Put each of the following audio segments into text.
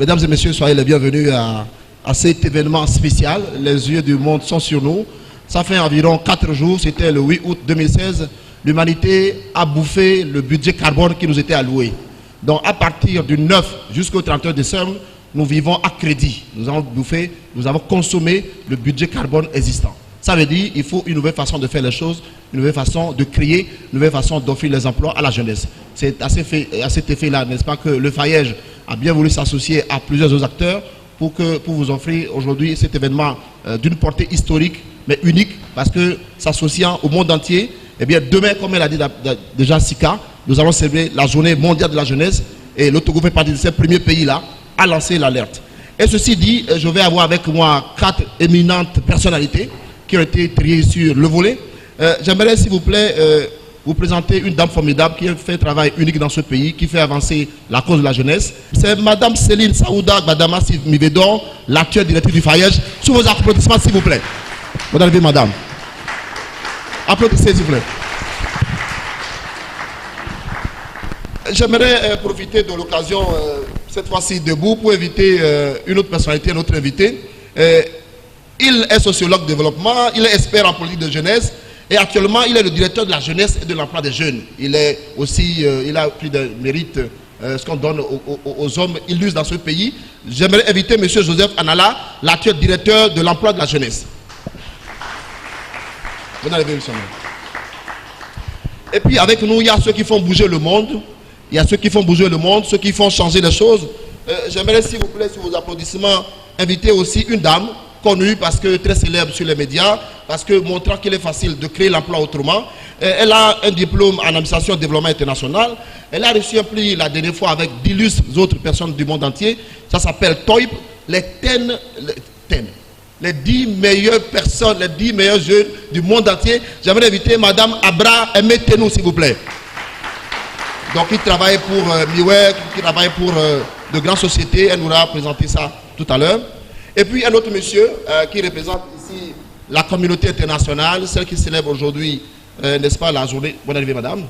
Mesdames et messieurs, soyez les bienvenus à cet événement spécial. Les yeux du monde sont sur nous. Ça fait environ 4 jours, c'était le 8 août 2016. L'humanité a bouffé le budget carbone qui nous était alloué. Donc à partir du 9 jusqu'au 31 décembre, nous vivons à crédit. Nous avons bouffé, nous avons consommé le budget carbone existant. Ça veut dire qu'il faut une nouvelle façon de faire les choses, une nouvelle façon de créer, une nouvelle façon d'offrir les emplois à la jeunesse. C'est à cet effet-là, n'est-ce pas, que le FAIEJ a bien voulu s'associer à plusieurs autres acteurs pour vous offrir aujourd'hui cet événement d'une portée historique, mais unique, parce que s'associant au monde entier, eh bien demain, comme elle a dit déjà Sika, nous allons célébrer la journée mondiale de la jeunesse et le Togo fait partie de ces premiers pays-là à lancer l'alerte. Et ceci dit, je vais avoir avec moi 4 éminentes personnalités qui ont été triées sur le volet. J'aimerais, s'il vous plaît, vous présenter une dame formidable qui a fait un travail unique dans ce pays, qui fait avancer la cause de la jeunesse. C'est Madame Céline Saouda Gbadama Mivedon, l'actuelle directrice du FAIEJ. Sous vos applaudissements, s'il vous plaît. Vous arrivez, madame. Applaudissez, s'il vous plaît. J'aimerais profiter de l'occasion, cette fois-ci debout, pour inviter une autre personnalité, un autre invité. Il est sociologue de développement, il est expert en politique de jeunesse et actuellement il est le directeur de la jeunesse et de l'emploi des jeunes. Il est aussi, il a pris de mérite ce qu'on donne aux hommes illustres dans ce pays. J'aimerais inviter M. Joseph Anala, l'actuel directeur de l'emploi de la jeunesse. Vous allez venir, et puis avec nous, il y a ceux qui font bouger le monde. Il y a ceux qui font bouger le monde, ceux qui font changer les choses. J'aimerais, s'il vous plaît, sur vos applaudissements, inviter aussi une dame connue parce que très célèbre sur les médias, parce que montrant qu'il est facile de créer l'emploi autrement. Elle a un diplôme en administration et développement international. Elle a reçu un prix la dernière fois avec d'illustres autres personnes du monde entier. Ça s'appelle TOIP, les 10 meilleures personnes, les 10 meilleurs jeunes du monde entier. J'aimerais inviter Madame Abra Emetenou, s'il vous plaît. Donc, il travaille pour Miwek, qui travaille pour de grandes sociétés. Elle nous a présenté ça tout à l'heure. Et puis, un autre monsieur qui représente ici la communauté internationale, celle qui célèbre aujourd'hui, n'est-ce pas, la journée... Bonne arrivée, madame.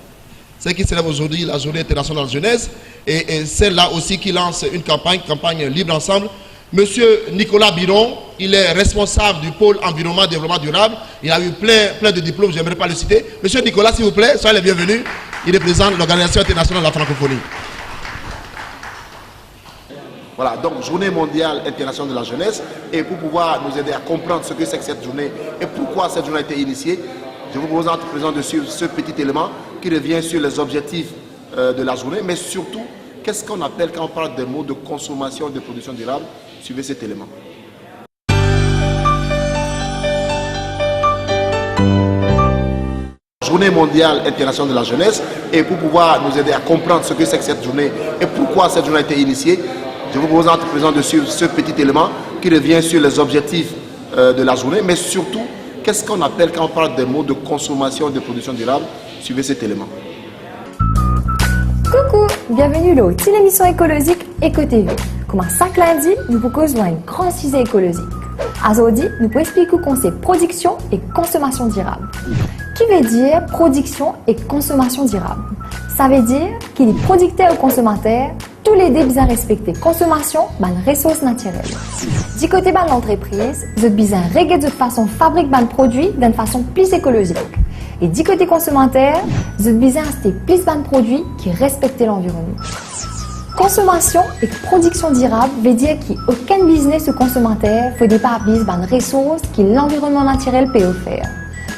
Celle qui célèbre aujourd'hui la journée internationale de la jeunesse. Et celle-là aussi qui lance une campagne Libre Ensemble. Monsieur Nicolas Biron, il est responsable du pôle environnement et développement durable. Il a eu plein de diplômes, je n'aimerais pas le citer. Monsieur Nicolas, s'il vous plaît, soyez les bienvenus. Il représente l'Organisation internationale de la francophonie. Voilà, donc journée mondiale internationale de la jeunesse. Et pour pouvoir nous aider à comprendre ce que c'est que cette journée et pourquoi cette journée a été initiée, je vous propose entre présent de suivre ce petit élément qui revient sur les objectifs de la journée, mais surtout, qu'est-ce qu'on appelle quand on parle des mots de consommation et de production durable. Suivez cet élément. Journée mondiale internationale de la jeunesse. Et pour pouvoir nous aider à comprendre ce que c'est que cette journée et pourquoi cette journée a été initiée, je vous propose entre présent de suivre ce petit élément qui revient sur les objectifs de la journée, mais surtout, qu'est-ce qu'on appelle quand on parle des mots de consommation et de production durable. Suivez cet élément. Coucou, bienvenue dans une émission écologique Éco-TV. Comme chaque lundi, nous vous causons une grande sujet écologique. Aujourd'hui, nous vous expliquons le concept production et consommation durable. Qui veut dire production et consommation durable? Ça veut dire qu'il est producteur ou consommateur, tous les deux besoin respecter consommation des ressources naturelles. Du côté de l'entreprise, vous avez besoin de régler de façon fabriquer des produits d'une façon plus écologique. Et du côté consommateur, vous avez besoin d'acheter plus de produits qui respectent l'environnement. Consommation et production durable veut dire qu'aucun business ou consommateur ne fait pas besoin des ressources que l'environnement naturel peut offrir.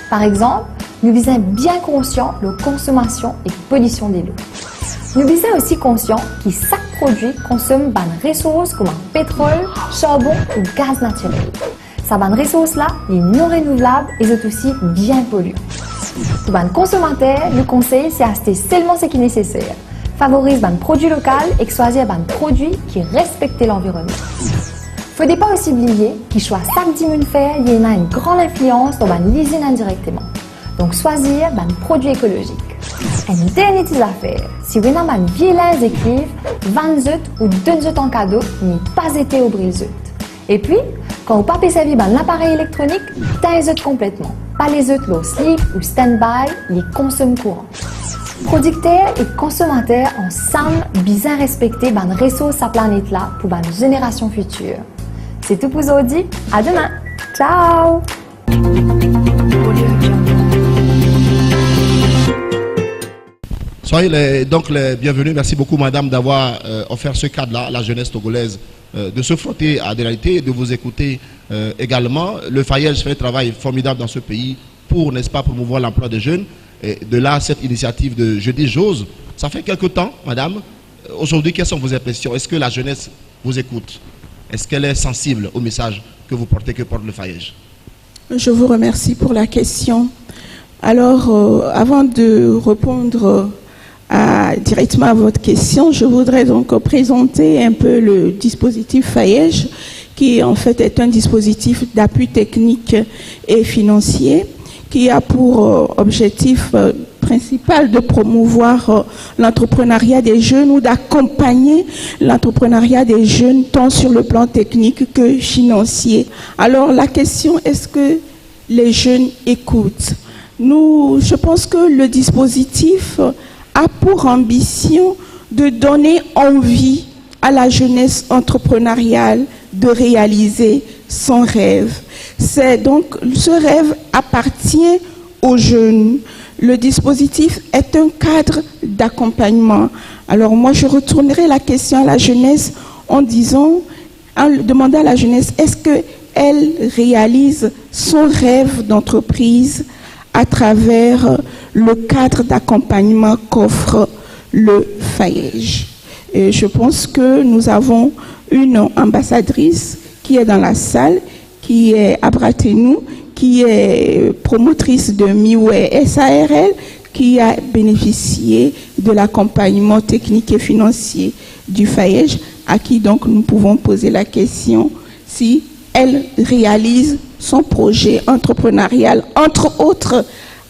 Par exemple, nous sommes bien conscients de la consommation et pollution de l'eau. Nous sommes aussi conscients que chaque produit consomme des ressources comme le pétrole, charbon ou gaz naturel. Ces ressources-là sont non renouvelables et sont aussi bien polluantes. Pour les consommateurs, le conseil c'est d'acheter seulement ce qui est nécessaire. Favorise les produits locaux et choisir les produits qui respectent l'environnement. Il ne faut pas aussi oublier que chaque 10 000 faire il y a une grande influence dans l'usine indirectement. Donc choisir les produits écologiques. Une dernière petite affaire, si vous avez une vieille linge de cuivre, 20 zut ou 2 zut en cadeau, n'est pas été au bril zut. Et puis, quand vous ne pouvez pas servir un appareil électronique, t'as les zut complètement. Pas les zut low sleep ou stand-by, les consomment courant. Producteurs et consommateurs ensemble bien respecter ban ressources à planète là pour ban génération future. C'est tout pour aujourd'hui. À demain. Ciao. Soyez donc les bienvenus. Merci beaucoup, madame, d'avoir offert ce cadre-là à la jeunesse togolaise, de se frotter à des réalités et de vous écouter également. Le FAYEJ fait un travail formidable dans ce pays pour, n'est-ce pas, promouvoir l'emploi des jeunes. Et de là, cette initiative de Jeudi J'ose. Ça fait quelque temps, madame. Aujourd'hui, quelles sont vos impressions? Est-ce que la jeunesse vous écoute? Est-ce qu'elle est sensible au message que vous portez, que porte le FAYEJ? Je vous remercie pour la question. Alors, avant de répondre directement à votre question, je voudrais donc présenter un peu le dispositif FAYEJ, qui en fait est un dispositif d'appui technique et financier, qui a pour objectif principal de promouvoir l'entrepreneuriat des jeunes ou d'accompagner l'entrepreneuriat des jeunes tant sur le plan technique que financier. Alors la question, est-ce que les jeunes écoutent? Je pense que le dispositif a pour ambition de donner envie à la jeunesse entrepreneuriale de réaliser son rêve. Ce rêve appartient aux jeunes. Le dispositif est un cadre d'accompagnement. Alors moi, je retournerai la question à la jeunesse en demandant à la jeunesse, est-ce qu'elle réalise son rêve d'entreprise à travers le cadre d'accompagnement qu'offre le FAYEJ. Et je pense que nous avons une ambassadrice qui est dans la salle, qui est Abratenou, qui est promotrice de MIWE SARL, qui a bénéficié de l'accompagnement technique et financier du FAYEJ, à qui donc nous pouvons poser la question si elle réalise son projet entrepreneurial, entre autres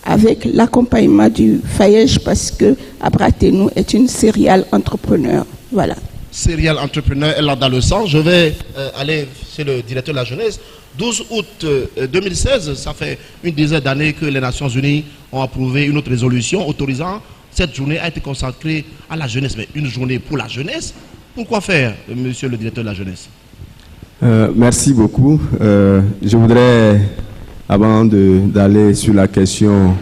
avec l'accompagnement du FAYEJ, parce que Abratenou est une serial entrepreneur. Voilà. Serial entrepreneur, elle a dans le sang. Je vais aller chez le directeur de la jeunesse. 12 août 2016, ça fait une dizaine d'années que les Nations Unies ont approuvé une autre résolution autorisant cette journée à être consacrée à la jeunesse. Mais une journée pour la jeunesse, pourquoi faire, monsieur le directeur de la jeunesse? Merci beaucoup. Je voudrais, avant d'aller sur la question,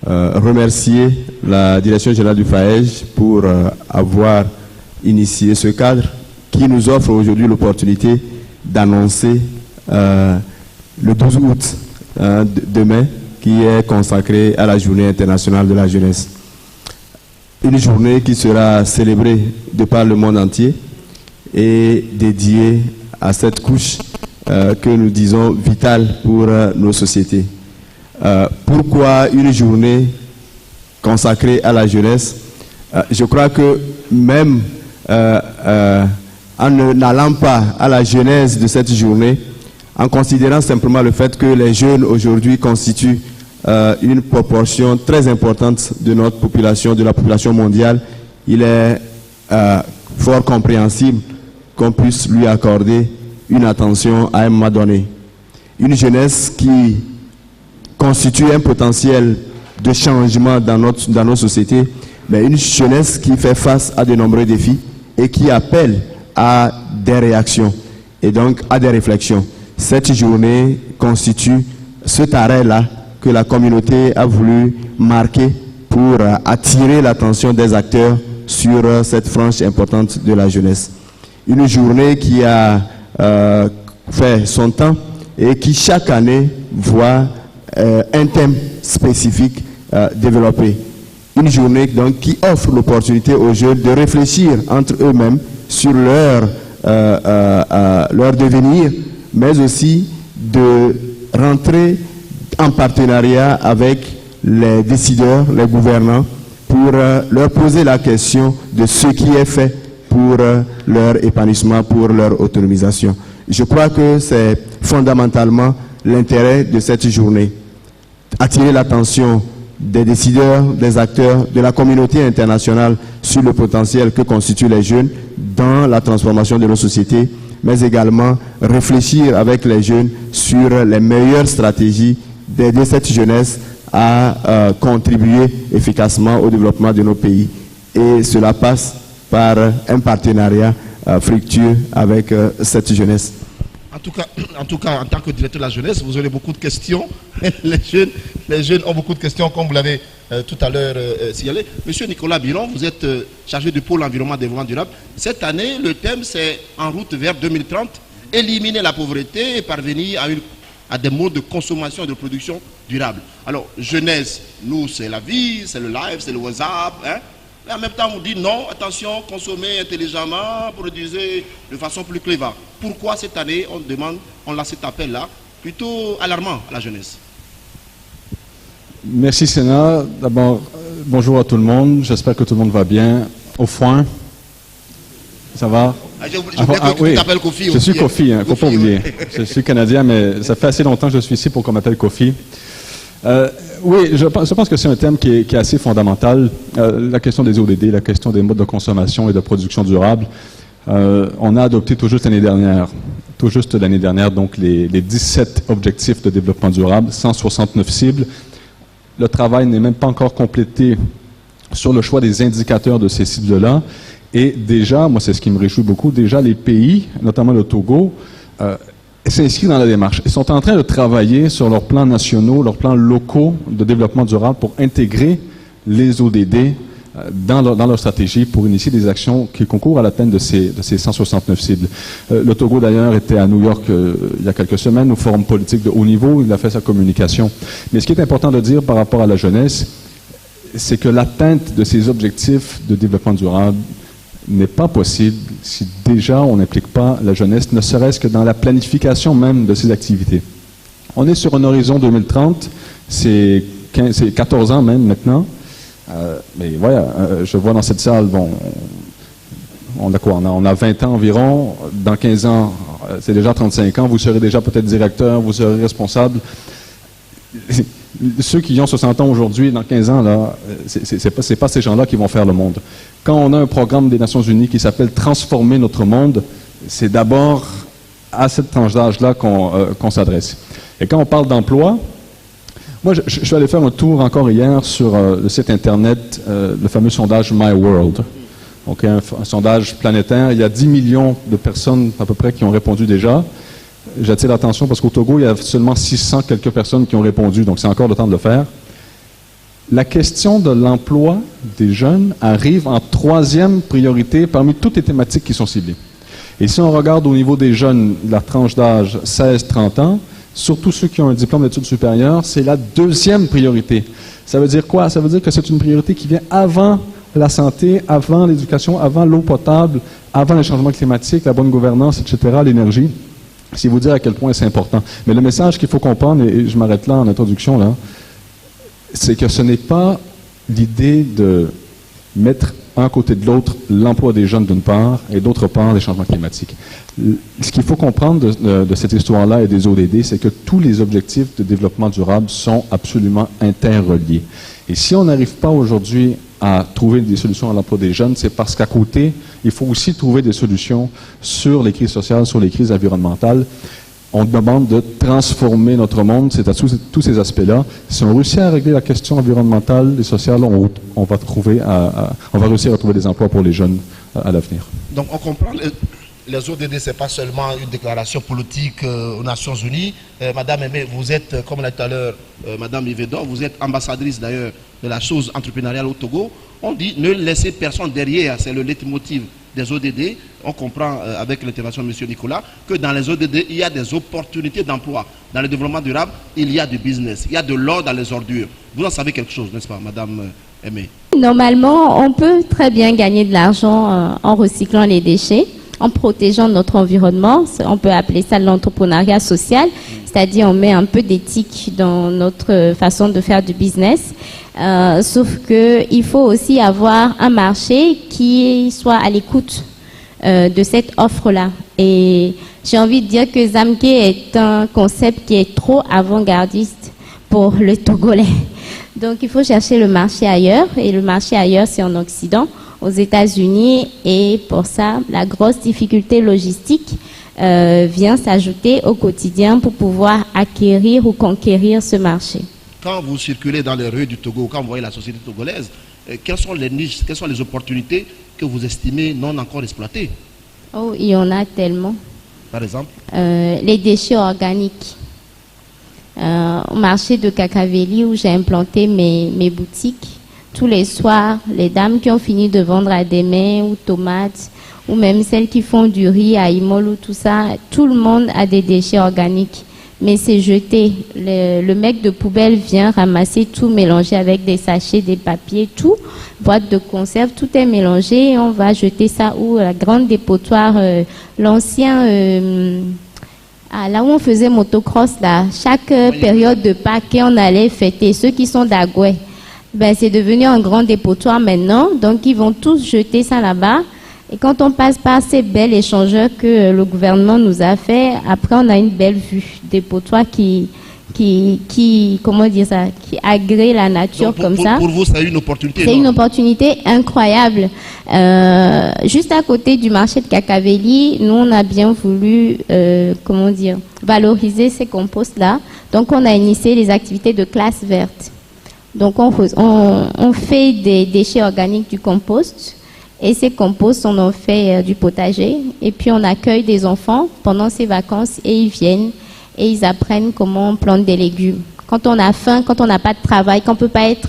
remercier la direction générale du FAYEJ pour avoir initié ce cadre qui nous offre aujourd'hui l'opportunité d'annoncer le 12 août demain, qui est consacré à la journée internationale de la jeunesse. Une journée qui sera célébrée de par le monde entier et dédiée à cette couche que nous disons vitale pour nos sociétés. Pourquoi une journée consacrée à la jeunesse? Je crois que même en n'allant pas à la genèse de cette journée, en considérant simplement le fait que les jeunes aujourd'hui constituent une proportion très importante de notre population, de la population mondiale, il est fort compréhensible qu'on puisse lui accorder une attention à un moment donné. Une jeunesse qui constitue un potentiel de changement dans nos sociétés, mais une jeunesse qui fait face à de nombreux défis et qui appelle à des réactions et donc à des réflexions. Cette journée constitue cet arrêt-là que la communauté a voulu marquer pour attirer l'attention des acteurs sur cette frange importante de la jeunesse. Une journée qui a fait son temps et qui chaque année voit un thème spécifique développé. Une journée donc qui offre l'opportunité aux jeunes de réfléchir entre eux-mêmes sur leur devenir, mais aussi de rentrer en partenariat avec les décideurs, les gouvernants, pour leur poser la question de ce qui est fait pour leur épanouissement, pour leur autonomisation. Je crois que c'est fondamentalement l'intérêt de cette journée. Attirer l'attention des décideurs, des acteurs, de la communauté internationale sur le potentiel que constituent les jeunes dans la transformation de nos sociétés, mais également réfléchir avec les jeunes sur les meilleures stratégies d'aider cette jeunesse à contribuer efficacement au développement de nos pays. Et cela passe par un partenariat fructueux avec cette jeunesse. En tout cas, en tant que directeur de la jeunesse, vous aurez beaucoup de questions. les jeunes ont beaucoup de questions, comme vous l'avez tout à l'heure signalé. Monsieur Nicolas Biron, vous êtes chargé du pôle environnement et développement durable. Cette année, le thème, c'est En route vers 2030, éliminer la pauvreté et parvenir à des modes de consommation et de production durable. Alors, jeunesse, nous, c'est la vie, c'est le live, c'est le WhatsApp, hein? Mais en même temps, on dit non, attention, consommez intelligemment, produisez de façon plus clévère. Pourquoi cette année, on lance cet appel-là, plutôt alarmant à la jeunesse? Merci Sénat. D'abord, bonjour à tout le monde. J'espère que tout le monde va bien. Au foin, ça va? Tu t'appelles Kofi. Je suis Kofi, il ne faut pas oublier. Je suis canadien, mais ça fait assez longtemps que je suis ici pour qu'on m'appelle Kofi. Oui, je pense que c'est un thème qui est assez fondamental. La question des ODD, la question des modes de consommation et de production durable. On a adopté tout juste l'année dernière, donc les 17 objectifs de développement durable, 169 cibles. Le travail n'est même pas encore complété sur le choix des indicateurs de ces cibles-là. Et déjà, moi c'est ce qui me réjouit beaucoup, déjà les pays, notamment le Togo, s'inscrivent dans la démarche. Ils sont en train de travailler sur leurs plans nationaux, leurs plans locaux de développement durable pour intégrer les ODD dans leur stratégie pour initier des actions qui concourent à l'atteinte de ces 169 cibles. Le Togo, d'ailleurs, était à New York il y a quelques semaines au forum politique de haut niveau. Il a fait sa communication. Mais ce qui est important de dire par rapport à la jeunesse, c'est que l'atteinte de ces objectifs de développement durable n'est pas possible si déjà on n'implique pas la jeunesse, ne serait-ce que dans la planification même de ces activités. On est sur un horizon 2030, c'est 14 ans même maintenant, mais voilà, je vois dans cette salle, bon, on a quoi? On a 20 ans environ, dans 15 ans, c'est déjà 35 ans, vous serez déjà peut-être directeur, vous serez responsable. Ceux qui ont 60 ans aujourd'hui, dans 15 ans, là, c'est pas ces gens-là qui vont faire le monde. Quand on a un programme des Nations Unies qui s'appelle « Transformer notre monde », c'est d'abord à cette tranche d'âge-là qu'on s'adresse. Et quand on parle d'emploi, moi, je suis allé faire un tour encore hier sur le site Internet, le fameux sondage My World. Donc, un sondage planétaire. Il y a 10 millions de personnes à peu près qui ont répondu déjà. J'attire l'attention parce qu'au Togo, il y a seulement 600 quelques personnes qui ont répondu, donc c'est encore le temps de le faire. La question de l'emploi des jeunes arrive en 3e priorité parmi toutes les thématiques qui sont ciblées. Et si on regarde au niveau des jeunes, la tranche d'âge 16-30 ans, surtout ceux qui ont un diplôme d'études supérieures, c'est la 2e priorité. Ça veut dire quoi? Ça veut dire que c'est une priorité qui vient avant la santé, avant l'éducation, avant l'eau potable, avant les changements climatiques, la bonne gouvernance, etc., l'énergie. C'est vous dire à quel point c'est important. Mais le message qu'il faut comprendre, et je m'arrête là en introduction, là, c'est que ce n'est pas l'idée de mettre un côté de l'autre l'emploi des jeunes d'une part et d'autre part les changements climatiques. Ce qu'il faut comprendre de cette histoire-là et des ODD, c'est que tous les objectifs de développement durable sont absolument interreliés. Et si on n'arrive pas aujourd'hui à trouver des solutions à l'emploi des jeunes, c'est parce qu'à côté, il faut aussi trouver des solutions sur les crises sociales, sur les crises environnementales. On demande de transformer notre monde, c'est à tous ces aspects-là. Si on réussit à régler la question environnementale et sociale, on va réussir à trouver des emplois pour les jeunes à l'avenir. Donc on comprend, les ODD, ce n'est pas seulement une déclaration politique aux Nations Unies. Madame Aimé, vous êtes, comme l'a dit tout à l'heure Madame Yvedon, vous êtes ambassadrice d'ailleurs de la chose entrepreneuriale au Togo. On dit ne laissez personne derrière, c'est le leitmotiv des ODD. On comprend avec l'intervention de M. Nicolas que dans les ODD, il y a des opportunités d'emploi. Dans le développement durable, il y a du business, il y a de l'or dans les ordures. Vous en savez quelque chose, n'est-ce pas, Madame Aimé? Normalement, on peut très bien gagner de l'argent en recyclant les déchets, en protégeant notre environnement. On peut appeler ça l'entrepreneuriat social, c'est-à-dire on met un peu d'éthique dans notre façon de faire du business. Sauf qu'il faut aussi avoir un marché qui soit à l'écoute de cette offre-là. Et j'ai envie de dire que Zamke est un concept qui est trop avant-gardiste pour le Togolais. Donc il faut chercher le marché ailleurs, et le marché ailleurs c'est en Occident, aux États-Unis, et pour ça la grosse difficulté logistique vient s'ajouter au quotidien pour pouvoir acquérir ou conquérir ce marché. quand vous circulez dans les rues du Togo, quand vous voyez la société togolaise, quelles sont les niches, quelles sont les opportunités que vous estimez non encore exploitées? Oh, il y en a tellement. Par exemple? Les déchets organiques. Au marché de Kakaveli où j'ai implanté mes boutiques, tous les soirs, les dames qui ont fini de vendre à des mains ou tomates, ou même celles qui font du riz à Imol ou tout ça, tout le monde a des déchets organiques. Mais c'est jeté. Le mec de poubelle vient ramasser tout, mélanger avec des sachets, des papiers, tout, boîte de conserve, tout est mélangé et on va jeter ça où la grande dépotoir, l'ancien, là où on faisait motocross, là, chaque période de Pâques, on allait fêter. Ceux qui sont d'Agoué, ben, c'est devenu un grand dépotoir maintenant, donc ils vont tous jeter ça là-bas. Et quand on passe par ces belles échangeurs que le gouvernement nous a fait, après on a une belle vue, dépotoir qui comment dire ça, qui agrée la nature. Donc comme ça. Pour vous, c'est une opportunité. C'est une opportunité incroyable. Juste à côté du marché de Kakaveli, nous on a bien voulu, comment dire, valoriser ces composts-là. Donc on a initié les activités de classe verte. Donc on fait des déchets organiques du compost. Et ces composts, on en fait du potager. Et puis, on accueille des enfants pendant ces vacances et ils viennent et ils apprennent comment on plante des légumes. Quand on a faim, quand on n'a pas de travail, quand on ne peut pas être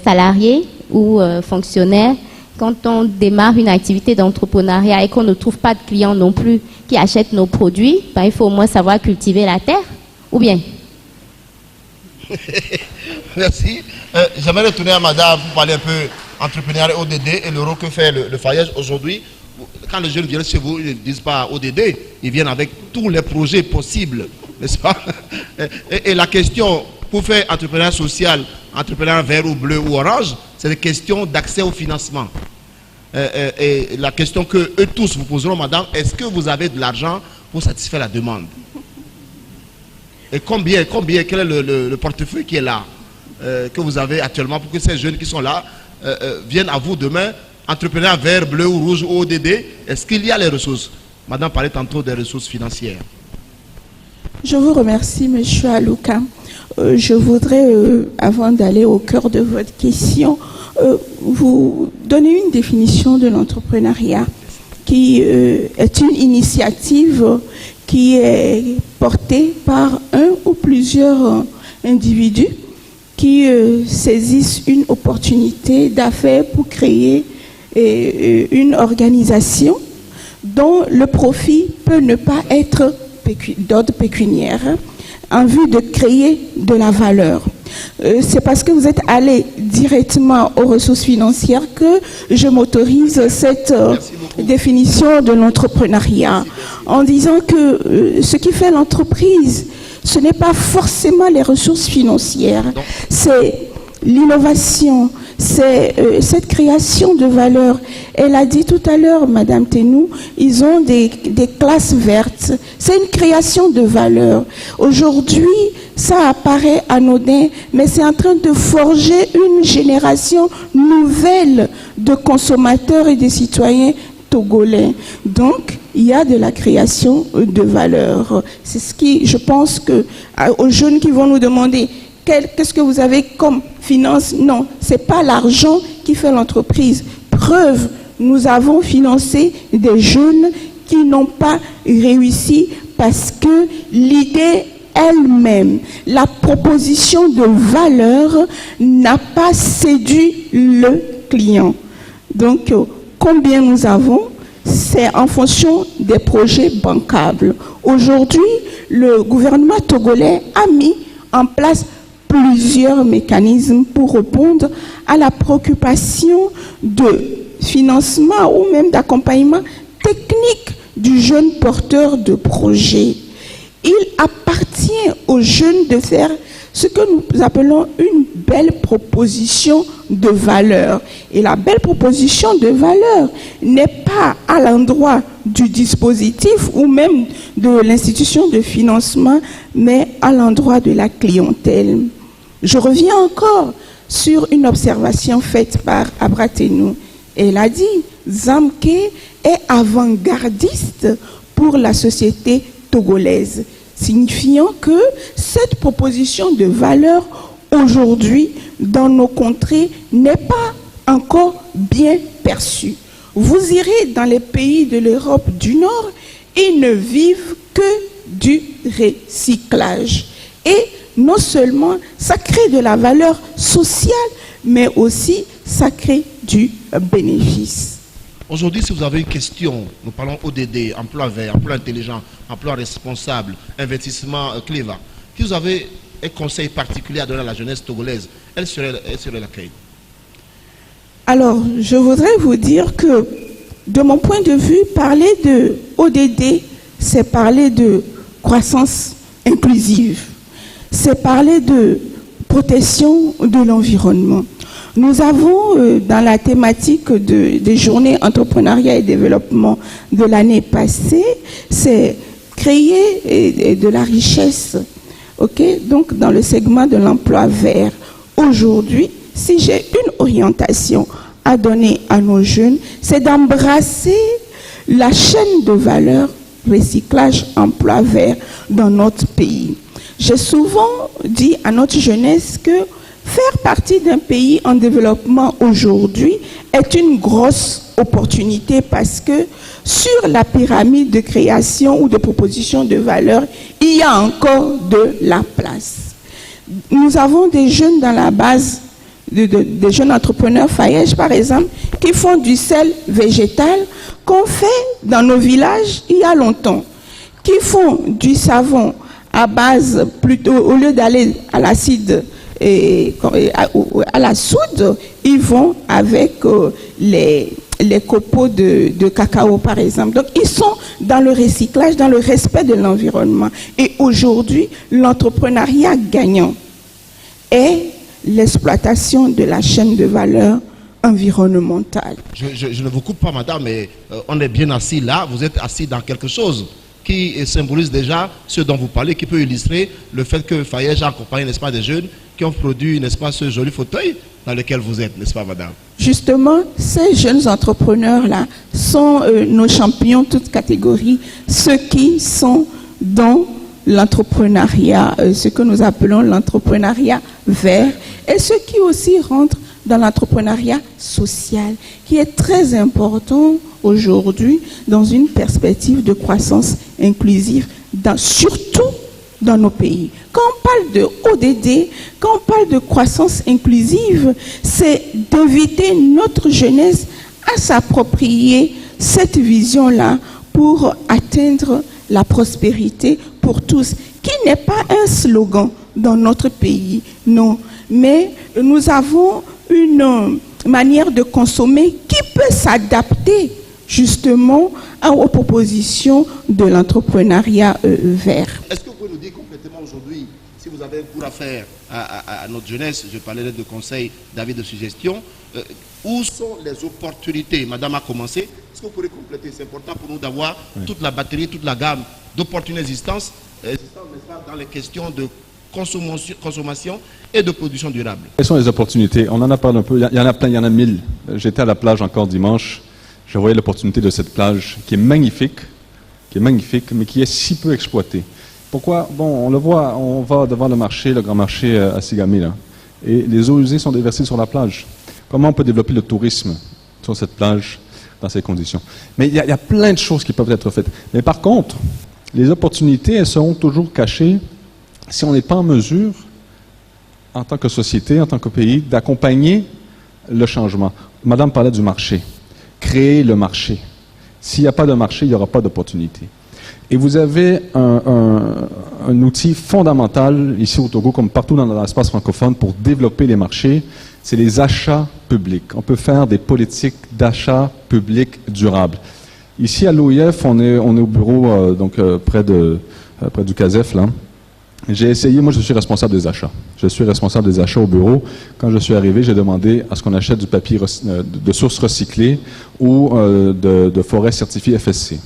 salarié ou fonctionnaire, quand on démarre une activité d'entrepreneuriat et qu'on ne trouve pas de clients non plus qui achètent nos produits, ben, il faut au moins savoir cultiver la terre. Ou bien? Merci. J'aimerais retourner à madame pour parler un peu entrepreneuriat ODD et le rôle que fait le Fayège aujourd'hui. Quand les jeunes viennent chez vous, ils ne disent pas ODD, ils viennent avec tous les projets possibles, n'est-ce pas? Et la question, pour faire entrepreneuriat social, entrepreneuriat vert ou bleu ou orange, c'est une question d'accès au financement. Et la question que eux tous vous poseront, madame, est-ce que vous avez de l'argent pour satisfaire la demande? Et combien, quel est le portefeuille qui est là, que vous avez actuellement pour que ces jeunes qui sont là viennent à vous demain, entrepreneurs vert, bleu ou rouge ou ODD, est-ce qu'il y a les ressources? Madame parlait tantôt des ressources financières. Je vous remercie, M. Alouka. Je voudrais, avant d'aller au cœur de votre question, vous donner une définition de l'entrepreneuriat qui est une initiative qui est portée par un ou plusieurs individus qui saisissent une opportunité d'affaires pour créer une organisation dont le profit peut ne pas être d'ordre pécuniaire en vue de créer de la valeur. C'est parce que vous êtes allé directement aux ressources financières que je m'autorise cette définition de l'entrepreneuriat en disant que ce qui fait l'entreprise, ce n'est pas forcément les ressources financières, c'est l'innovation, c'est cette création de valeur. Elle a dit tout à l'heure, Madame Tenou, ils ont des classes vertes. C'est une création de valeur. Aujourd'hui, ça apparaît anodin, mais c'est en train de forger une génération nouvelle de consommateurs et de citoyens togolais. Donc, il y a de la création de valeur. C'est ce qui, je pense que aux jeunes qui vont nous demander qu'est-ce que vous avez comme finance? Non, ce n'est pas l'argent qui fait l'entreprise. Preuve, nous avons financé des jeunes qui n'ont pas réussi parce que l'idée elle-même, la proposition de valeur n'a pas séduit le client. Donc, combien nous avons? C'est en fonction des projets bancables. Aujourd'hui, le gouvernement togolais a mis en place plusieurs mécanismes pour répondre à la préoccupation de financement ou même d'accompagnement technique du jeune porteur de projet. Il appartient aux jeunes de faire ce que nous appelons une belle proposition de valeur. Et la belle proposition de valeur n'est pas à l'endroit du dispositif ou même de l'institution de financement, mais à l'endroit de la clientèle. Je reviens encore sur une observation faite par Abratenou. Elle a dit « Zamke est avant-gardiste pour la société togolaise », signifiant que cette proposition de valeur aujourd'hui, dans nos contrées, n'est pas encore bien perçu. Vous irez dans les pays de l'Europe du Nord, ils ne vivent que du recyclage. Et non seulement ça crée de la valeur sociale, mais aussi ça crée du bénéfice. Aujourd'hui, si vous avez une question, nous parlons ODD, emploi vert, emploi intelligent, emploi responsable, investissement Cleva. Si vous avez un conseil particulier à donner à la jeunesse togolaise, elle serait laquelle? Alors, je voudrais vous dire que, de mon point de vue, parler de ODD, c'est parler de croissance inclusive. C'est parler de protection de l'environnement. Nous avons, dans la thématique des journées entrepreneuriat et développement de l'année passée, c'est créer de la richesse, donc dans le segment de l'emploi vert. Aujourd'hui, si j'ai une orientation à donner à nos jeunes, c'est d'embrasser la chaîne de valeur recyclage emploi vert dans notre pays. J'ai souvent dit à notre jeunesse que faire partie d'un pays en développement aujourd'hui est une grosse opportunité parce que sur la pyramide de création ou de proposition de valeur, il y a encore de la place. Nous avons des jeunes dans la base, des jeunes entrepreneurs Fayège par exemple, qui font du sel végétal qu'on fait dans nos villages il y a longtemps, qui font du savon à base, plutôt, au lieu d'aller à l'acide et à la soude, ils vont avec les copeaux de cacao, par exemple. Donc, ils sont dans le recyclage, dans le respect de l'environnement. Et aujourd'hui, l'entrepreneuriat gagnant est l'exploitation de la chaîne de valeur environnementale. Je ne vous coupe pas, madame, mais on est bien assis là. Vous êtes assis dans quelque chose qui symbolise déjà ce dont vous parlez, qui peut illustrer le fait que Fayège a accompagné, n'est-ce pas, des jeunes qui ont produit, n'est-ce pas, ce joli fauteuil dans lequel vous êtes, n'est-ce pas, madame? Justement, ces jeunes entrepreneurs-là sont nos champions, toutes catégories, ceux qui sont dans l'entrepreneuriat, ce que nous appelons l'entrepreneuriat vert, et ceux qui aussi rentrent dans l'entrepreneuriat social, qui est très important aujourd'hui dans une perspective de croissance inclusive, surtout dans nos pays. Quand on parle de ODD, quand on parle de croissance inclusive, c'est d'inviter notre jeunesse à s'approprier cette vision-là pour atteindre la prospérité pour tous, qui n'est pas un slogan dans notre pays, non, mais nous avons une manière de consommer qui peut s'adapter justement aux propositions de l'entrepreneuriat vert. Est-ce que vous pouvez nous dire complètement aujourd'hui, si vous avez un cours à faire à notre jeunesse, je parlerai de conseils, d'avis, de suggestions, où sont les opportunités? Madame a commencé. Est-ce que vous pourrez compléter? C'est important pour nous d'avoir toute la batterie, toute la gamme d'opportunités existantes, dans les questions de consommation et de production durable. Quelles sont les opportunités? On en a parlé un peu. Il y en a plein, il y en a 1000. J'étais à la plage encore dimanche. Je voyais l'opportunité de cette plage qui est magnifique, mais qui est si peu exploitée. Pourquoi? Bon, on le voit, on va devant le marché, le grand marché à Sigami, là, et les eaux usées sont déversées sur la plage. Comment on peut développer le tourisme sur cette plage dans ces conditions? Mais il y a plein de choses qui peuvent être faites. Mais par contre, les opportunités, elles seront toujours cachées si on n'est pas en mesure, en tant que société, en tant que pays, d'accompagner le changement. Madame parlait du marché. Créer le marché. S'il n'y a pas de marché, il n'y aura pas d'opportunité. Et vous avez un outil fondamental ici au Togo, comme partout dans l'espace francophone, pour développer les marchés, c'est les achats publics. On peut faire des politiques d'achat public durables. Ici à l'OIF, on est au bureau près du CASEF, là. J'ai essayé, moi je suis responsable des achats. Je suis responsable des achats au bureau. Quand je suis arrivé, j'ai demandé à ce qu'on achète du papier de sources recyclées ou de forêts certifiées FSC.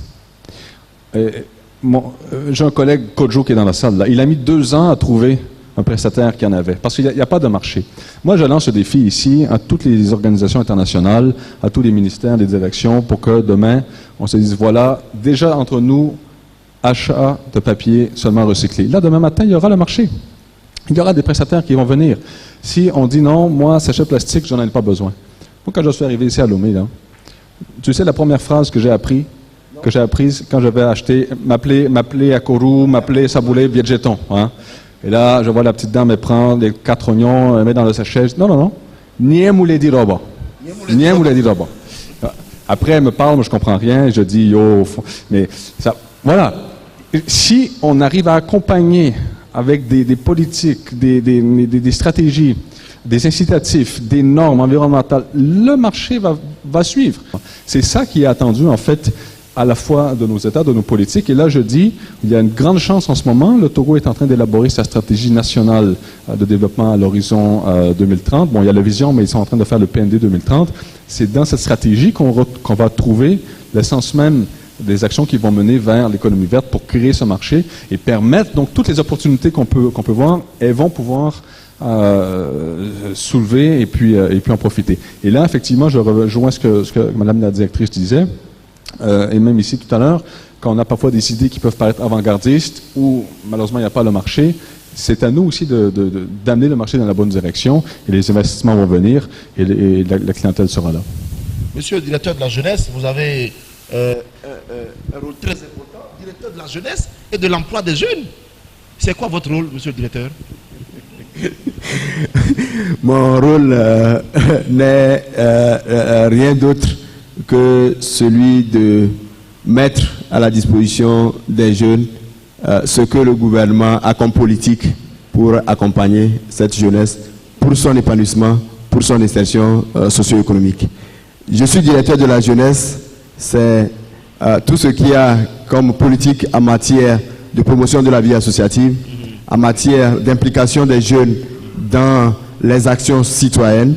J'ai un collègue, Kojo, qui est dans la salle là. Il a mis 2 ans à trouver un prestataire qui en avait, parce qu'il n'y a pas de marché. Moi, je lance ce défi ici à toutes les organisations internationales, à tous les ministères, les directions, pour que demain, on se dise, voilà, déjà entre nous, achat de papier seulement recyclé. Là, demain matin, il y aura le marché. Il y aura des prestataires qui vont venir. Si on dit non, moi, sachet plastique, j'en ai pas besoin. Moi, quand je suis arrivé ici à Lomé, là, tu sais la première phrase que j'ai apprise quand je vais acheter, m'appeler Akourou, m'appeler Saboulé, Vietjeton. Hein? Et là, je vois la petite dame, elle prend les 4 oignons, elle met dans le sachet. Non, non, non. Niem moulé di roba. Niem moulé di roba. Après, elle me parle, moi je comprends rien, je dis yo, mais ça, voilà. Si on arrive à accompagner avec des politiques, des stratégies, des incitatifs, des normes environnementales, le marché va suivre. C'est ça qui est attendu en fait à la fois de nos États, de nos politiques. Et là, je dis, il y a une grande chance en ce moment. Le Togo est en train d'élaborer sa stratégie nationale de développement à l'horizon 2030. Bon, il y a la vision, mais ils sont en train de faire le PND 2030. C'est dans cette stratégie qu'on va trouver l'essence même des actions qui vont mener vers l'économie verte pour créer ce marché et permettre, donc, toutes les opportunités qu'on peut voir, elles vont pouvoir soulever et puis en profiter. Et là, effectivement, je rejoins ce que Madame la directrice disait. Et même ici tout à l'heure, quand on a parfois des idées qui peuvent paraître avant-gardistes ou malheureusement il n'y a pas le marché, c'est à nous aussi d'amener le marché dans la bonne direction et les investissements vont venir et la clientèle sera là. Monsieur le directeur de la jeunesse, vous avez un rôle très important, directeur de la jeunesse et de l'emploi des jeunes. C'est quoi votre rôle, monsieur le directeur? Mon rôle n'est rien d'autre que celui de mettre à la disposition des jeunes ce que le gouvernement a comme politique pour accompagner cette jeunesse, pour son épanouissement, pour son insertion socio-économique. Je suis directeur de la jeunesse, c'est tout ce qu'il y a comme politique en matière de promotion de la vie associative, en matière d'implication des jeunes dans les actions citoyennes.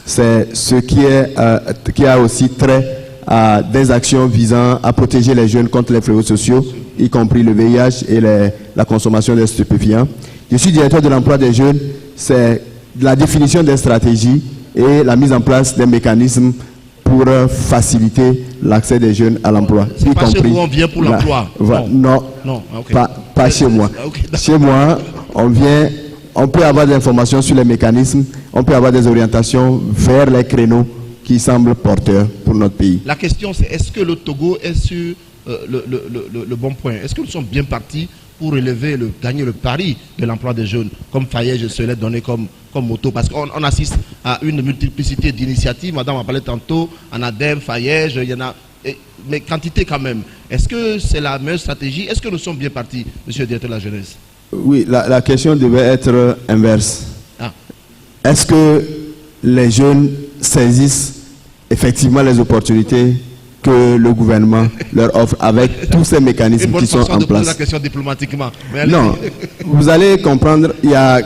C'est ce qui a aussi trait à des actions visant à protéger les jeunes contre les fléaux sociaux, y compris le VIH et la consommation des stupéfiants. Je suis directeur de l'emploi des jeunes, c'est la définition des stratégies et la mise en place des mécanismes pour faciliter l'accès des jeunes à l'emploi. C'est pas chez vous on vient pour l'emploi? Non, okay. pas chez moi. Okay, chez moi, on peut avoir des informations sur les mécanismes, on peut avoir des orientations vers les créneaux qui semblent porteurs pour notre pays. La question c'est, est-ce que le Togo est sur le bon point? Est-ce que nous sommes bien partis pour gagner le pari de l'emploi des jeunes, comme Fayez, je se l'ai donné comme motto, parce qu'on assiste à une multiplicité d'initiatives. Madame a parlé tantôt, Anadem, Fayez, il y en a, mais quantité quand même. Est-ce que c'est la meilleure stratégie? Est-ce que nous sommes bien partis, monsieur le directeur de la jeunesse? Oui, la question devait être inverse. Est-ce que les jeunes saisissent effectivement les opportunités que le gouvernement leur offre avec tous ces mécanismes qui sont en place? La question diplomatiquement. Non, vous allez comprendre, il y a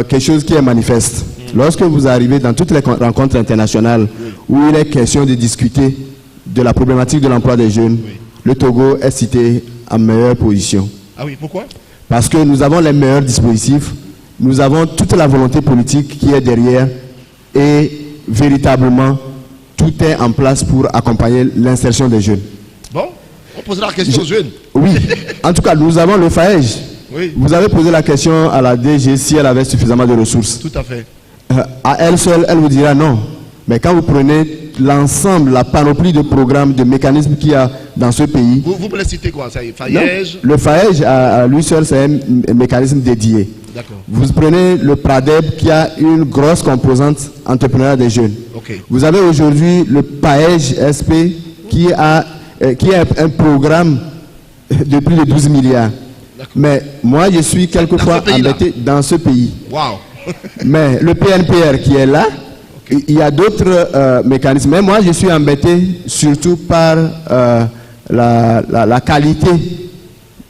quelque chose qui est manifeste. Lorsque vous arrivez dans toutes les rencontres internationales où il est question de discuter de la problématique de l'emploi des jeunes, le Togo est cité en meilleure position. Ah oui, pourquoi? Parce que nous avons les meilleurs dispositifs, nous avons toute la volonté politique qui est derrière et véritablement tout est en place pour accompagner l'insertion des jeunes. Bon, on posera la question aux jeunes. Oui, en tout cas, nous avons le FAEJ. Oui. Vous avez posé la question à la DG si elle avait suffisamment de ressources. Tout à fait. À elle seule, elle vous dira non. Mais quand vous prenez l'ensemble, la panoplie de programmes, de mécanismes qu'il y a dans ce pays... Vous me les citez quoi? FAEJ? Le FAEJ, à lui seul, c'est un mécanisme dédié. Vous prenez le PRADEB qui a une grosse composante entrepreneuriale des jeunes. Okay. Vous avez aujourd'hui le PAEJ SP qui a un programme de plus de 12 milliards. Mais moi, je suis quelquefois embêté dans ce pays. Wow. Mais le PNPR qui est là, il y a d'autres mécanismes. Mais moi, je suis embêté surtout par la qualité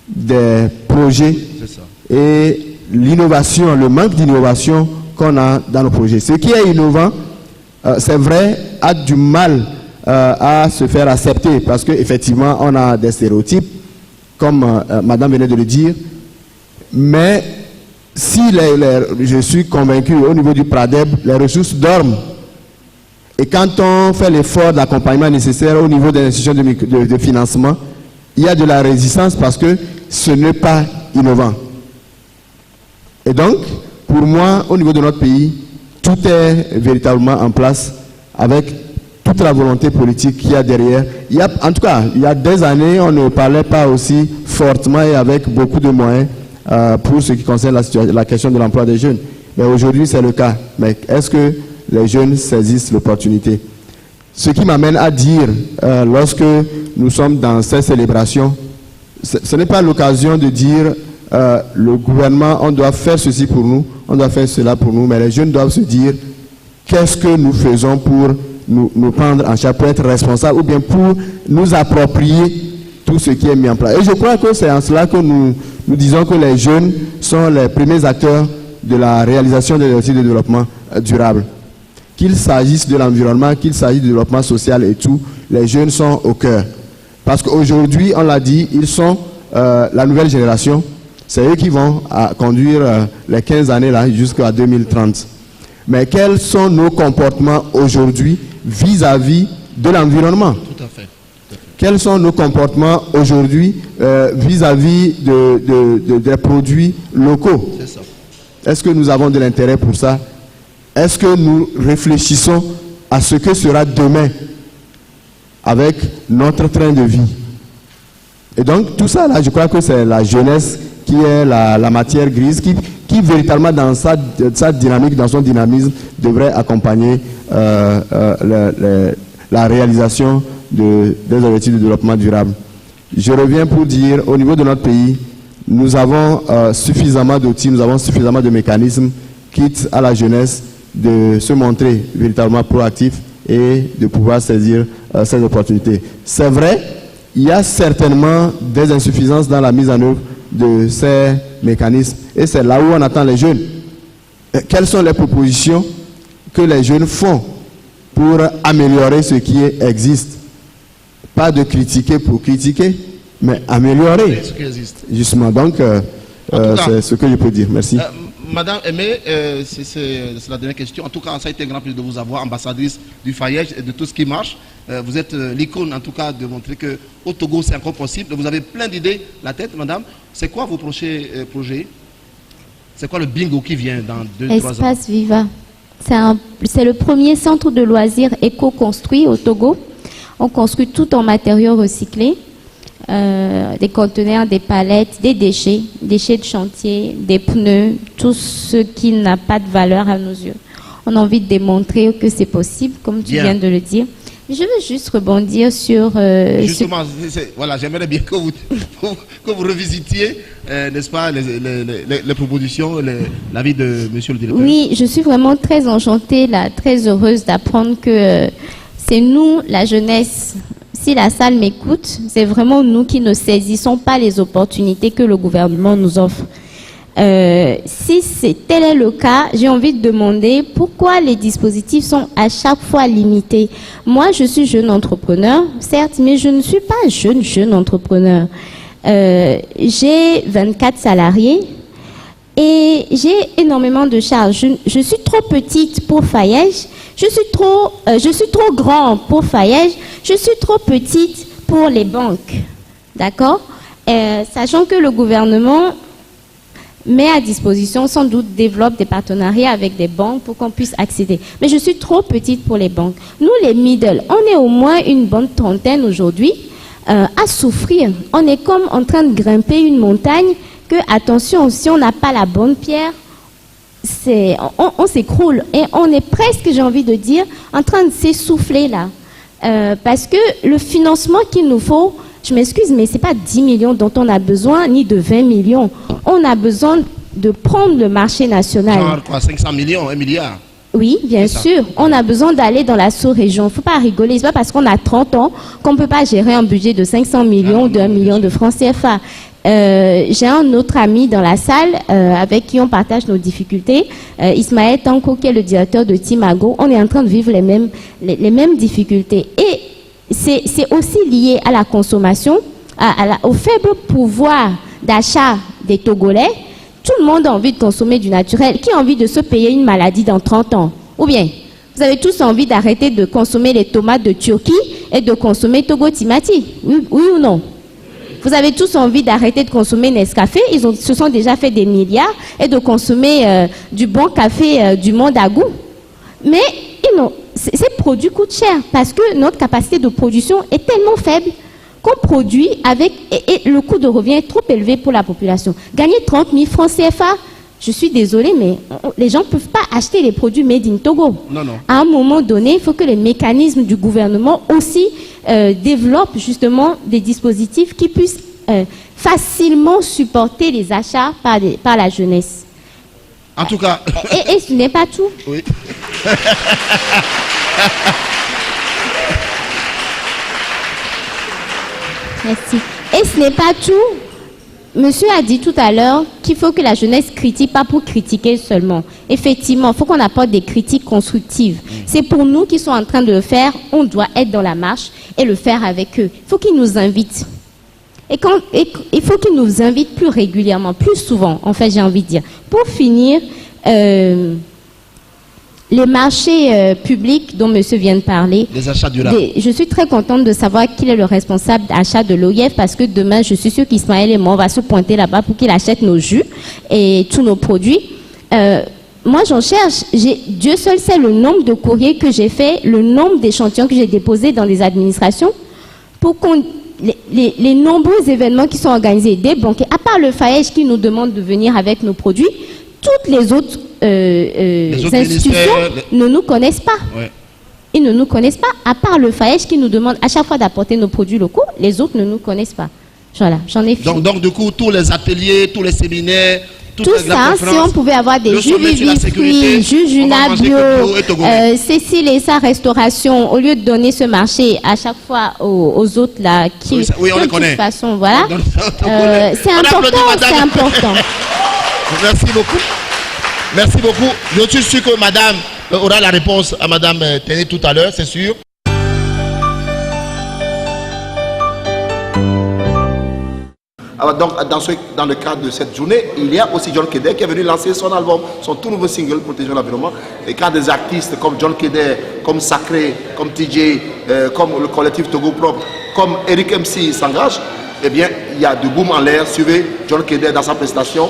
des projets et l'innovation, le manque d'innovation qu'on a dans nos projets. Ce qui est innovant, c'est vrai, a du mal à se faire accepter parce qu'effectivement, on a des stéréotypes, comme Madame venait de le dire. Mais si je suis convaincu au niveau du PRADEB, les ressources dorment. Et quand on fait l'effort d'accompagnement nécessaire au niveau des institutions de financement, il y a de la résistance parce que ce n'est pas innovant. Et donc, pour moi, au niveau de notre pays, tout est véritablement en place avec toute la volonté politique qu'il y a derrière. En tout cas, il y a des années, on ne parlait pas aussi fortement et avec beaucoup de moyens pour ce qui concerne la question de l'emploi des jeunes. Mais aujourd'hui, c'est le cas. Mais est-ce que les jeunes saisissent l'opportunité? Ce qui m'amène à dire, lorsque nous sommes dans ces célébrations, ce n'est pas l'occasion de dire le gouvernement, on doit faire ceci pour nous, on doit faire cela pour nous, mais les jeunes doivent se dire qu'est-ce que nous faisons pour nous prendre en charge, pour être responsables ou bien pour nous approprier tout ce qui est mis en place. Et je crois que c'est en cela que nous disons que les jeunes sont les premiers acteurs de la réalisation des objectifs de développement durable. Qu'il s'agisse de l'environnement, qu'il s'agisse du développement social et tout, les jeunes sont au cœur. Parce qu'aujourd'hui, on l'a dit, ils sont la nouvelle génération. C'est eux qui vont conduire les 15 années là jusqu'à 2030. Mais quels sont nos comportements aujourd'hui vis-à-vis de l'environnement? Tout à fait. Quels sont nos comportements aujourd'hui vis-à-vis des produits locaux? C'est ça. Est-ce que nous avons de l'intérêt pour ça? Est-ce que nous réfléchissons à ce que sera demain avec notre train de vie? Et donc tout ça là, je crois que c'est la jeunesse qui est la matière grise qui véritablement dans sa dynamique, dans son dynamisme, devrait accompagner la réalisation des objectifs de développement durable. Je reviens pour dire, au niveau de notre pays, nous avons suffisamment d'outils, nous avons suffisamment de mécanismes, quitte à la jeunesse de se montrer véritablement proactif et de pouvoir saisir ces opportunités. C'est vrai, il y a certainement des insuffisances dans la mise en œuvre de ces mécanismes et c'est là où on attend les jeunes. Quelles sont les propositions que les jeunes font pour améliorer ce qui existe? Pas de critiquer pour critiquer, mais améliorer. Ce qui existe. Justement, donc c'est ce que je peux dire. Merci. Madame Aimé, c'est la dernière question. En tout cas, ça a été un grand plaisir de vous avoir, ambassadrice du FAYEJ et de tout ce qui marche. Vous êtes l'icône, en tout cas, de montrer qu'au Togo, c'est encore possible. Vous avez plein d'idées, la tête, madame. C'est quoi vos prochains projets? C'est quoi le bingo qui vient dans 2-3 ans? Espace Viva. C'est le premier centre de loisirs éco-construit au Togo. On construit tout en matériaux recyclés. Des conteneurs, des palettes, des déchets de chantier, des pneus, tout ce qui n'a pas de valeur à nos yeux. On a envie de démontrer que c'est possible, comme tu viens de le dire. Mais je veux juste rebondir sur... Justement, voilà, j'aimerais bien que vous revisitiez, n'est-ce pas, les propositions, l'avis de monsieur le directeur. Oui, je suis vraiment très enchantée, là, très heureuse d'apprendre que c'est nous, la jeunesse. Si la salle m'écoute, c'est vraiment nous qui ne saisissons pas les opportunités que le gouvernement nous offre. Si tel est le cas, j'ai envie de demander pourquoi les dispositifs sont à chaque fois limités. Moi, je suis jeune entrepreneur, certes, mais je ne suis pas jeune entrepreneur. J'ai 24 salariés et j'ai énormément de charges. Je suis trop petite pour FAYEJ. Je suis trop grand pour FAYEJ, je suis trop petite pour les banques, d'accord? Sachant que le gouvernement met à disposition, sans doute développe des partenariats avec des banques pour qu'on puisse accéder. Mais je suis trop petite pour les banques. Nous, les middle, on est au moins une bonne trentaine aujourd'hui à souffrir. On est comme en train de grimper une montagne que, attention, si on n'a pas la bonne pierre, on s'écroule et on est presque, j'ai envie de dire, en train de s'essouffler là. Parce que le financement qu'il nous faut, je m'excuse, mais ce n'est pas 10 millions dont on a besoin, ni de 20 millions. On a besoin de prendre le marché national. Genre quoi, 500 millions, 1 milliard? Oui, bien sûr. On a besoin d'aller dans la sous-région. Il ne faut pas rigoler. Ce n'est pas parce qu'on a 30 ans qu'on ne peut pas gérer un budget de 500 millions, de 1 million de francs CFA. J'ai un autre ami dans la salle avec qui on partage nos difficultés, Ismaël Tanko, qui est le directeur de Timago. On est en train de vivre les mêmes difficultés. Et c'est aussi lié à la consommation, au faible pouvoir d'achat des Togolais. Tout le monde a envie de consommer du naturel. Qui a envie de se payer une maladie dans 30 ans? Ou bien, vous avez tous envie d'arrêter de consommer les tomates de Turquie et de consommer Togo Timati? Oui ou non? Vous avez tous envie d'arrêter de consommer Nescafé. Ils se sont déjà fait des milliards et de consommer du bon café du monde à goût. Mais ces produits coûtent cher parce que notre capacité de production est tellement faible qu'on produit avec... Et le coût de revient est trop élevé pour la population. Gagner 30 000 francs CFA, je suis désolée, mais les gens ne peuvent pas acheter les produits made in Togo. Non. À un moment donné, il faut que les mécanismes du gouvernement aussi développent justement des dispositifs qui puissent facilement supporter les achats par la jeunesse. En tout cas... Et ce n'est pas tout. Oui. Merci. Et ce n'est pas tout. Monsieur a dit tout à l'heure qu'il faut que la jeunesse critique, pas pour critiquer seulement. Effectivement, il faut qu'on apporte des critiques constructives. C'est pour nous qui sont en train de le faire, on doit être dans la marche et le faire avec eux. Il faut qu'ils nous invitent. Et il faut qu'ils nous invitent plus régulièrement, plus souvent, en fait, j'ai envie de dire. Pour finir, les marchés publics dont monsieur vient de parler. Les achats durables. Je suis très contente de savoir qui est le responsable d'achat de l'OIF parce que demain, je suis sûre qu'Ismaël et moi, on va se pointer là-bas pour qu'il achète nos jus et tous nos produits. Moi, j'en cherche. Dieu seul sait le nombre de courriers que j'ai fait, le nombre d'échantillons que j'ai déposés dans les administrations pour qu'on... Les nombreux événements qui sont organisés, des banquiers, à part le FAEJ qui nous demande de venir avec nos produits, toutes les autres institutions ne nous connaissent pas. Ouais. Ils ne nous connaissent pas, à part le FAEJ qui nous demande à chaque fois d'apporter nos produits locaux, les autres ne nous connaissent pas. Voilà, j'en ai fini. Donc du coup, tous les ateliers, tous les séminaires, tout ça, si on pouvait avoir des jus fruits, jus Juna bio, Cécile et sa restauration, au lieu de donner ce marché à chaque fois aux autres là, qui oui, on les connaît. De toute façon, voilà, c'est important, c'est important. Merci beaucoup. Merci beaucoup. Je suis sûr que madame aura la réponse à madame Téné tout à l'heure, c'est sûr. Alors donc, dans le cadre de cette journée, il y a aussi John Keder qui est venu lancer son album, son tout nouveau single, Protéger l'environnement. Et quand des artistes comme John Keder, comme Sacré, comme TJ, comme le collectif Togo Propre, comme Eric MC s'engagent, eh bien, il y a du boom en l'air. Suivez John Keder dans sa prestation.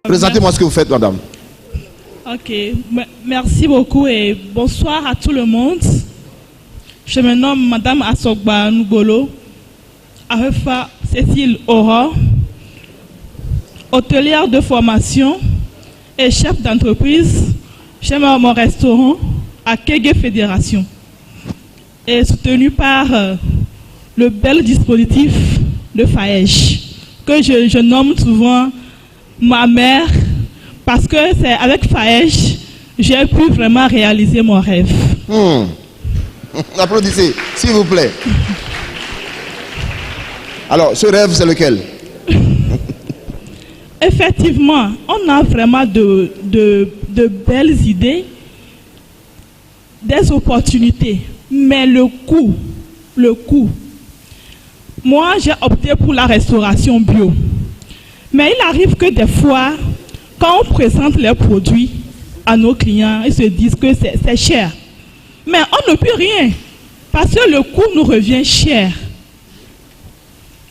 Présentez-moi ce que vous faites, madame. Ok, merci beaucoup et bonsoir à tout le monde. Je me nomme madame Asogba Ngolo, Arefa Cécile Aurore, hôtelière de formation et chef d'entreprise chez mon restaurant à Kégué Fédération et soutenu par le bel dispositif de FAEJ que je nomme souvent ma mère, parce que c'est avec FAEJ j'ai pu vraiment réaliser mon rêve. Applaudissez, s'il vous plaît. Alors, ce rêve, c'est lequel? Effectivement, on a vraiment de belles idées, des opportunités, mais le coût. Moi, j'ai opté pour la restauration bio. Mais il arrive que des fois, quand on présente les produits à nos clients, ils se disent que c'est cher. Mais on ne peut rien, parce que le coût nous revient cher.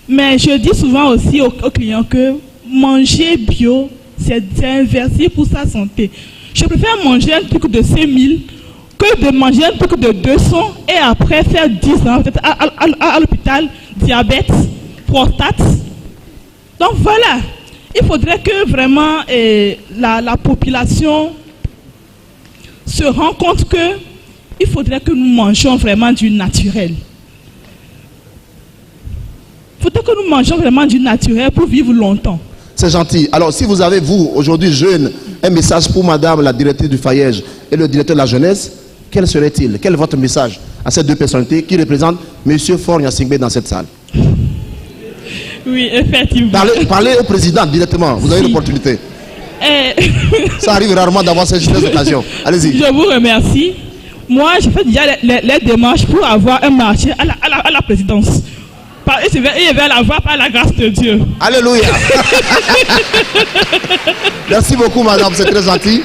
Mais je dis souvent aussi aux clients que manger bio, c'est inversible pour sa santé. Je préfère manger un truc de 5 000 que de manger un truc de 200 et après faire 10 ans peut-être à l'hôpital, diabète, prostate. Donc voilà, il faudrait que vraiment la population se rende compte qu'il faudrait que nous mangions vraiment du naturel. Il faudrait que nous mangions vraiment du naturel pour vivre longtemps. C'est gentil. Alors, si vous avez, vous, aujourd'hui jeune, un message pour madame la directrice du FAYEJ et le directeur de la jeunesse, quel serait-il? Quel est votre message à ces deux personnalités qui représentent M. Faure Gnassingbé dans cette salle? Oui, effectivement. Parlez au président directement, vous avez l'opportunité. Ça arrive rarement d'avoir cette occasion. Allez-y. Je vous remercie. Moi, j'ai fait déjà les démarches pour avoir un marché à la présidence. Et je vais l'avoir par la grâce de Dieu. Alléluia. Merci beaucoup, madame, c'est très gentil.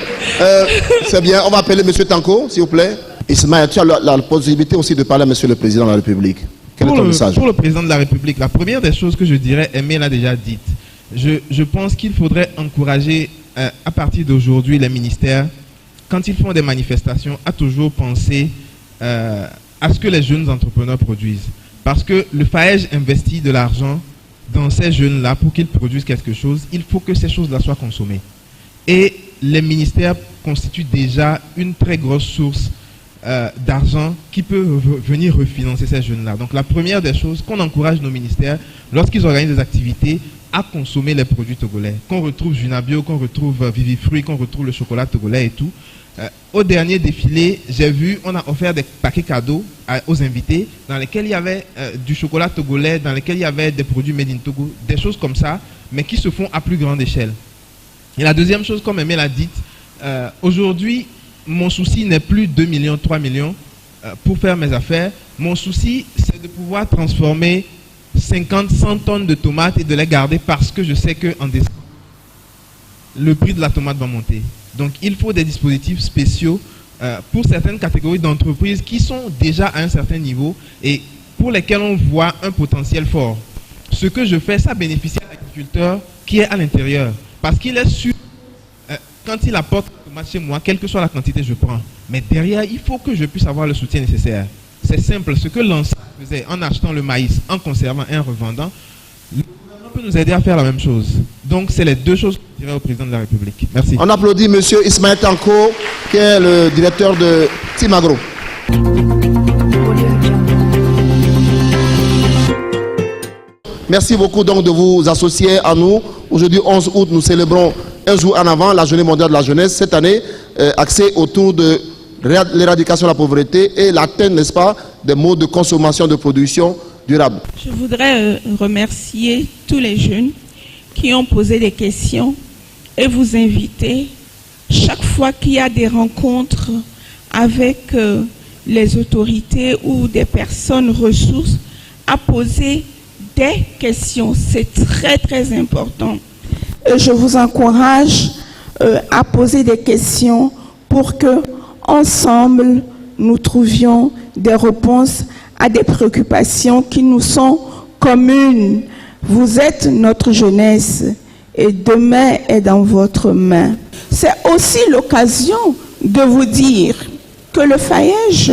C'est bien, on va appeler M. Tanko, s'il vous plaît. Ismaël, tu as la possibilité aussi de parler à M. le Président de la République. Quel est ton message? Pour le Président de la République, la première des choses que je dirais, Aimé l'a déjà dite. Je pense qu'il faudrait encourager, à partir d'aujourd'hui, les ministères, quand ils font des manifestations, à toujours penser à ce que les jeunes entrepreneurs produisent. Parce que le FAYEJ investit de l'argent dans ces jeunes-là pour qu'ils produisent quelque chose. Il faut que ces choses-là soient consommées. Et les ministères constituent déjà une très grosse source d'argent qui peut venir refinancer ces jeunes-là. Donc la première des choses, qu'on encourage nos ministères, lorsqu'ils organisent des activités, à consommer les produits togolais. Qu'on retrouve Junabio, qu'on retrouve Vivifruit, qu'on retrouve le chocolat togolais et tout. Au dernier défilé, j'ai vu, on a offert des paquets cadeaux aux invités dans lesquels il y avait du chocolat togolais, dans lesquels il y avait des produits made in Togo, des choses comme ça, mais qui se font à plus grande échelle. Et la deuxième chose, comme Aimé l'a dit, aujourd'hui, mon souci n'est plus 2 millions, 3 millions pour faire mes affaires. Mon souci, c'est de pouvoir transformer 50, 100 tonnes de tomates et de les garder parce que je sais qu'en décembre, le prix de la tomate va monter. Donc, il faut des dispositifs spéciaux pour certaines catégories d'entreprises qui sont déjà à un certain niveau et pour lesquelles on voit un potentiel fort. Ce que je fais, ça bénéficie à l'agriculteur qui est à l'intérieur. Parce qu'il est sûr, quand il apporte la tomate chez moi, quelle que soit la quantité, je prends. Mais derrière, il faut que je puisse avoir le soutien nécessaire. C'est simple, ce que l'ancien faisait en achetant le maïs, en conservant et en revendant, le gouvernement peut nous aider à faire la même chose. Donc, c'est les deux choses que je dirais au président de la République. Merci. On applaudit M. Ismaël Tanko, qui est le directeur de Team Agro. Merci beaucoup donc de vous associer à nous. Aujourd'hui, 11 août, nous célébrons un jour en avant la Journée mondiale de la jeunesse. Cette année, axée autour de l'éradication de la pauvreté et l'atteinte, n'est-ce pas, des modes de consommation, de production durable. Je voudrais remercier tous les jeunes qui ont posé des questions et vous inviter, chaque fois qu'il y a des rencontres avec les autorités ou des personnes ressources, à poser des questions. C'est très très important. Je vous encourage à poser des questions pour que ensemble nous trouvions des réponses à des préoccupations qui nous sont communes. Vous êtes notre jeunesse et demain est dans votre main. C'est aussi l'occasion de vous dire que le FAYEJ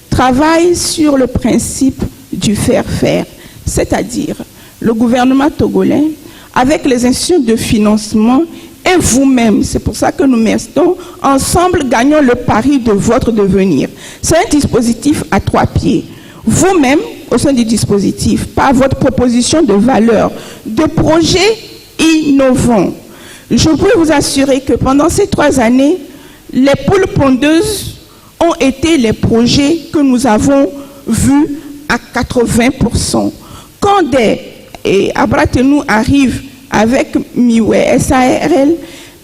travaille sur le principe du faire-faire, c'est-à-dire le gouvernement togolais, avec les institutions de financement et vous-même. C'est pour ça que nous restons ensemble, gagnons le pari de votre devenir. C'est un dispositif à 3 pieds. Vous-même, au sein du dispositif, par votre proposition de valeur, de projets innovants. Je peux vous assurer que pendant ces 3 années, les poules pondeuses ont été les projets que nous avons vus à 80%. Quand Abratenou arrive avec Miwe SARL,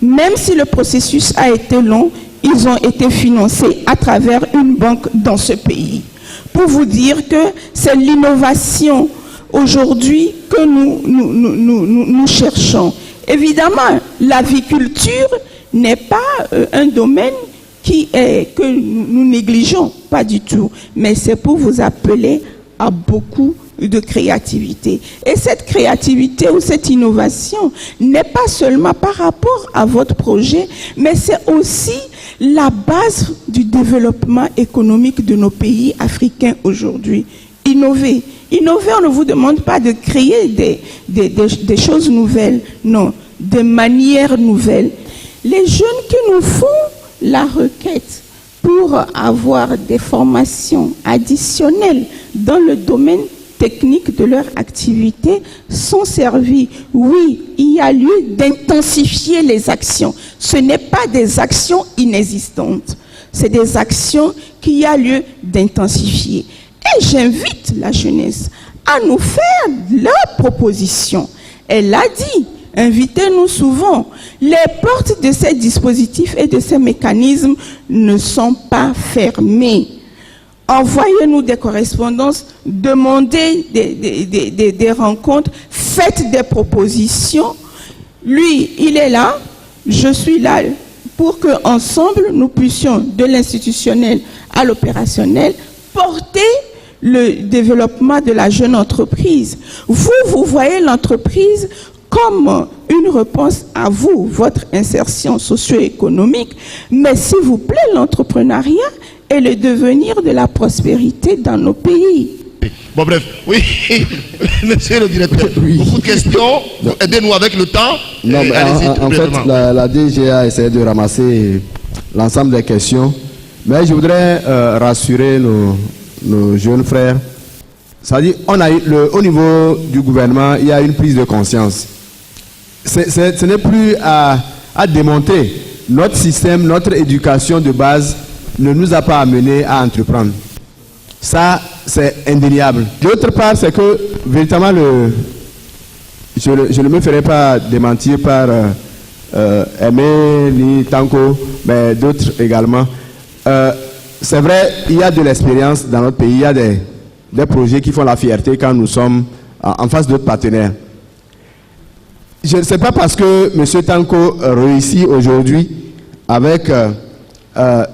même si le processus a été long, ils ont été financés à travers une banque dans ce pays. Pour vous dire que c'est l'innovation aujourd'hui que nous cherchons. Évidemment, l'aviculture n'est pas un domaine que nous négligeons, pas du tout. Mais c'est pour vous appeler à beaucoup de créativité. Et cette créativité ou cette innovation n'est pas seulement par rapport à votre projet, mais c'est aussi la base du développement économique de nos pays africains aujourd'hui. Innover, Innover, on ne vous demande pas de créer des choses nouvelles, non, de manières nouvelles. Les jeunes qui nous font la requête pour avoir des formations additionnelles dans le domaine technique de leur activité sont servis. Oui, il y a lieu d'intensifier les actions. Ce n'est pas des actions inexistantes, c'est des actions qu'il y a lieu d'intensifier. Et j'invite la jeunesse à nous faire leurs propositions. Elle l'a dit, invitez-nous souvent. Les portes de ces dispositifs et de ces mécanismes ne sont pas fermées. Envoyez-nous des correspondances, demandez des rencontres, faites des propositions. Lui, il est là, je suis là, pour qu'ensemble, nous puissions, de l'institutionnel à l'opérationnel, porter le développement de la jeune entreprise. Vous voyez l'entreprise comme une réponse à vous, votre insertion socio-économique, mais s'il vous plaît, l'entrepreneuriat est le devenir de la prospérité dans nos pays. Bon bref, oui, monsieur le directeur, beaucoup de questions, aidez-nous avec le temps. Non, mais en fait, la DG a essayé de ramasser l'ensemble des questions, mais je voudrais rassurer nos jeunes frères. C'est-à-dire, au niveau du gouvernement, il y a une prise de conscience. Ce n'est plus à démonter. Notre système, notre éducation de base ne nous a pas amenés à entreprendre. Ça, c'est indéniable. D'autre part, c'est que, véritablement, je ne me ferai pas démentir par Aimé, ni Tanko, mais d'autres également. C'est vrai, il y a de l'expérience dans notre pays, il y a des projets qui font la fierté quand nous sommes en face d'autres partenaires. Je ne sais pas parce que M. Tanko réussit aujourd'hui avec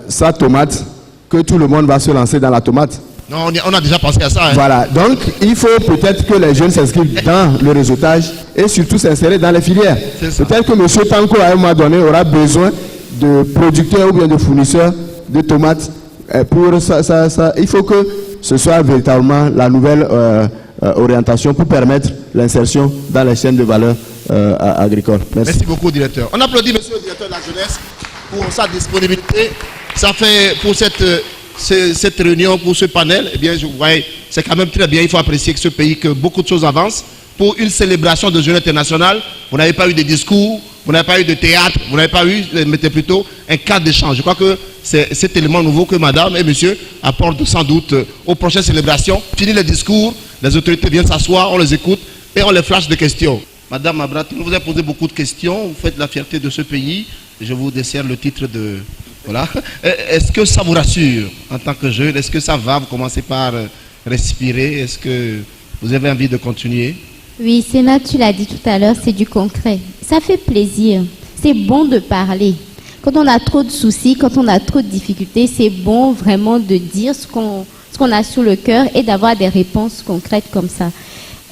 sa tomate que tout le monde va se lancer dans la tomate. Non, on a déjà pensé à ça. Hein. Voilà, donc il faut peut-être que les jeunes s'inscrivent dans le réseautage et surtout s'insérer dans les filières. Peut-être que M. Tanko, à un moment donné, aura besoin de producteurs ou bien de fournisseurs de tomates. Pour ça, il faut que ce soit véritablement la nouvelle orientation pour permettre l'insertion dans les chaînes de valeur agricoles. Merci beaucoup, directeur. On applaudit monsieur le directeur de la jeunesse pour sa disponibilité. Ça fait pour cette réunion, pour ce panel, eh bien, je vois, c'est quand même très bien. Il faut apprécier que ce pays, que beaucoup de choses avancent. Pour une célébration de Jeunesse internationale, vous n'avez pas eu de discours, vous n'avez pas eu de théâtre, vous n'avez pas eu, mais plutôt un cadre d'échange. Je crois que c'est cet élément nouveau que madame et monsieur apportent sans doute aux prochaines célébrations. Fini les discours, les autorités viennent s'asseoir, on les écoute et on les flash de questions. Madame Mabrat, vous avez posé beaucoup de questions, vous faites la fierté de ce pays. Je vous dessert le titre de... Voilà. Est-ce que ça vous rassure en tant que jeune? Est-ce que ça va? Vous commencez par respirer? Est-ce que vous avez envie de continuer? Oui, Sénat, tu l'as dit tout à l'heure, c'est du concret. Ça fait plaisir. C'est bon de parler. Quand on a trop de soucis, quand on a trop de difficultés, c'est bon vraiment de dire ce qu'on a sur le cœur et d'avoir des réponses concrètes comme ça.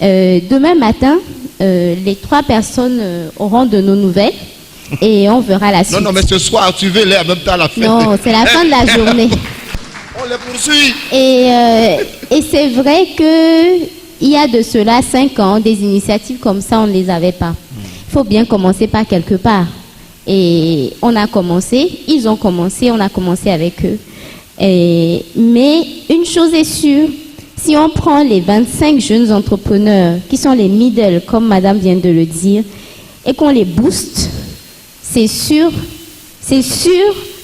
Demain matin, les 3 personnes auront de nos nouvelles et on verra la suite. Non, mais ce soir, tu veux les en même temps à la fête. Non, c'est la fin de la journée. On les poursuit. Et c'est vrai que il y a de cela 5 ans, des initiatives comme ça, on ne les avait pas. Il faut bien commencer par quelque part. Et on a commencé, ils ont commencé, on a commencé avec eux. Mais une chose est sûre, si on prend les 25 jeunes entrepreneurs qui sont les middle, comme madame vient de le dire, et qu'on les booste, c'est sûr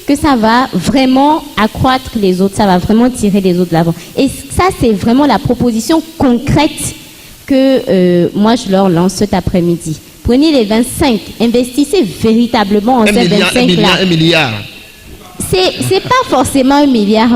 que ça va vraiment accroître les autres, ça va vraiment tirer les autres de l'avant. Et ça, c'est vraiment la proposition concrète que moi, je leur lance cet après-midi. Prenez les 25, investissez véritablement en ces 25-là. Un milliard. C'est pas forcément un milliard.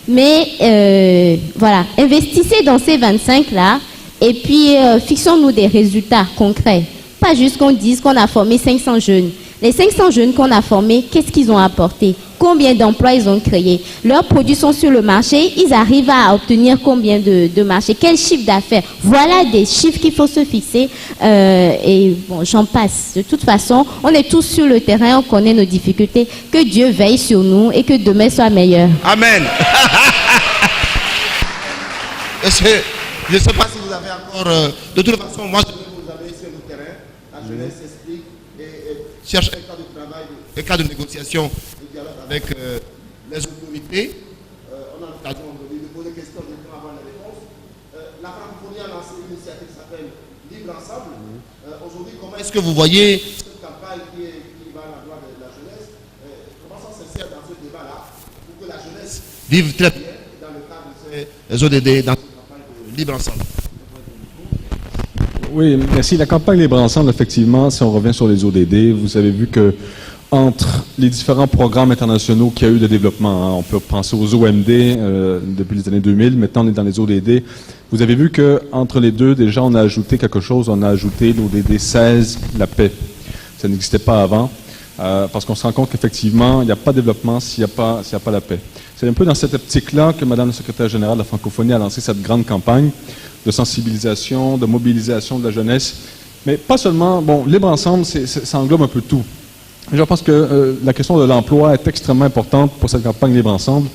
Mais voilà, investissez dans ces 25-là et puis fixons-nous des résultats concrets. Pas juste qu'on dise qu'on a formé 500 jeunes. Les 500 jeunes qu'on a formés, qu'est-ce qu'ils ont apporté? Combien d'emplois ils ont créés? Leurs produits sont sur le marché, ils arrivent à obtenir combien de marchés? Quel chiffre d'affaires? Voilà des chiffres qu'il faut se fixer. Et bon, j'en passe. De toute façon, on est tous sur le terrain, on connaît nos difficultés. Que Dieu veille sur nous et que demain soit meilleur. Amen. Je ne sais pas si vous avez encore... de toute façon, moi, je vais vous amener sur le terrain. La jeunesse s'explique et cherche un cas de travail, un cas de négociation, de dialogue avec les autorités. On a l'occasion de poser des questions, de avoir les réponses. La francophonie a lancé une initiative qui s'appelle Libre Ensemble. Aujourd'hui, comment est-ce que vous voyez cette campagne qui va à la gloire de la jeunesse? Comment ça s'insère dans ce débat-là pour que la jeunesse vive très bien dans le cadre de ces ODD, dans cette campagne de Libre Ensemble? Oui, merci. La campagne Libre Ensemble, effectivement, si on revient sur les ODD, vous avez vu que entre les différents programmes internationaux qu'il y a eu de développement, hein, on peut penser aux OMD depuis les années 2000, maintenant on est dans les ODD. Vous avez vu qu'entre les deux, déjà, on a ajouté quelque chose, on a ajouté l'ODD 16, la paix. Ça n'existait pas avant, parce qu'on se rend compte qu'effectivement, il n'y a pas de développement s'il n'y a pas la paix. C'est un peu dans cette optique-là que Madame la secrétaire générale de la francophonie a lancé cette grande campagne de sensibilisation, de mobilisation de la jeunesse. Mais pas seulement, bon, Libre Ensemble, ça englobe un peu tout. Je pense que la question de l'emploi est extrêmement importante pour cette campagne Libre Ensemble.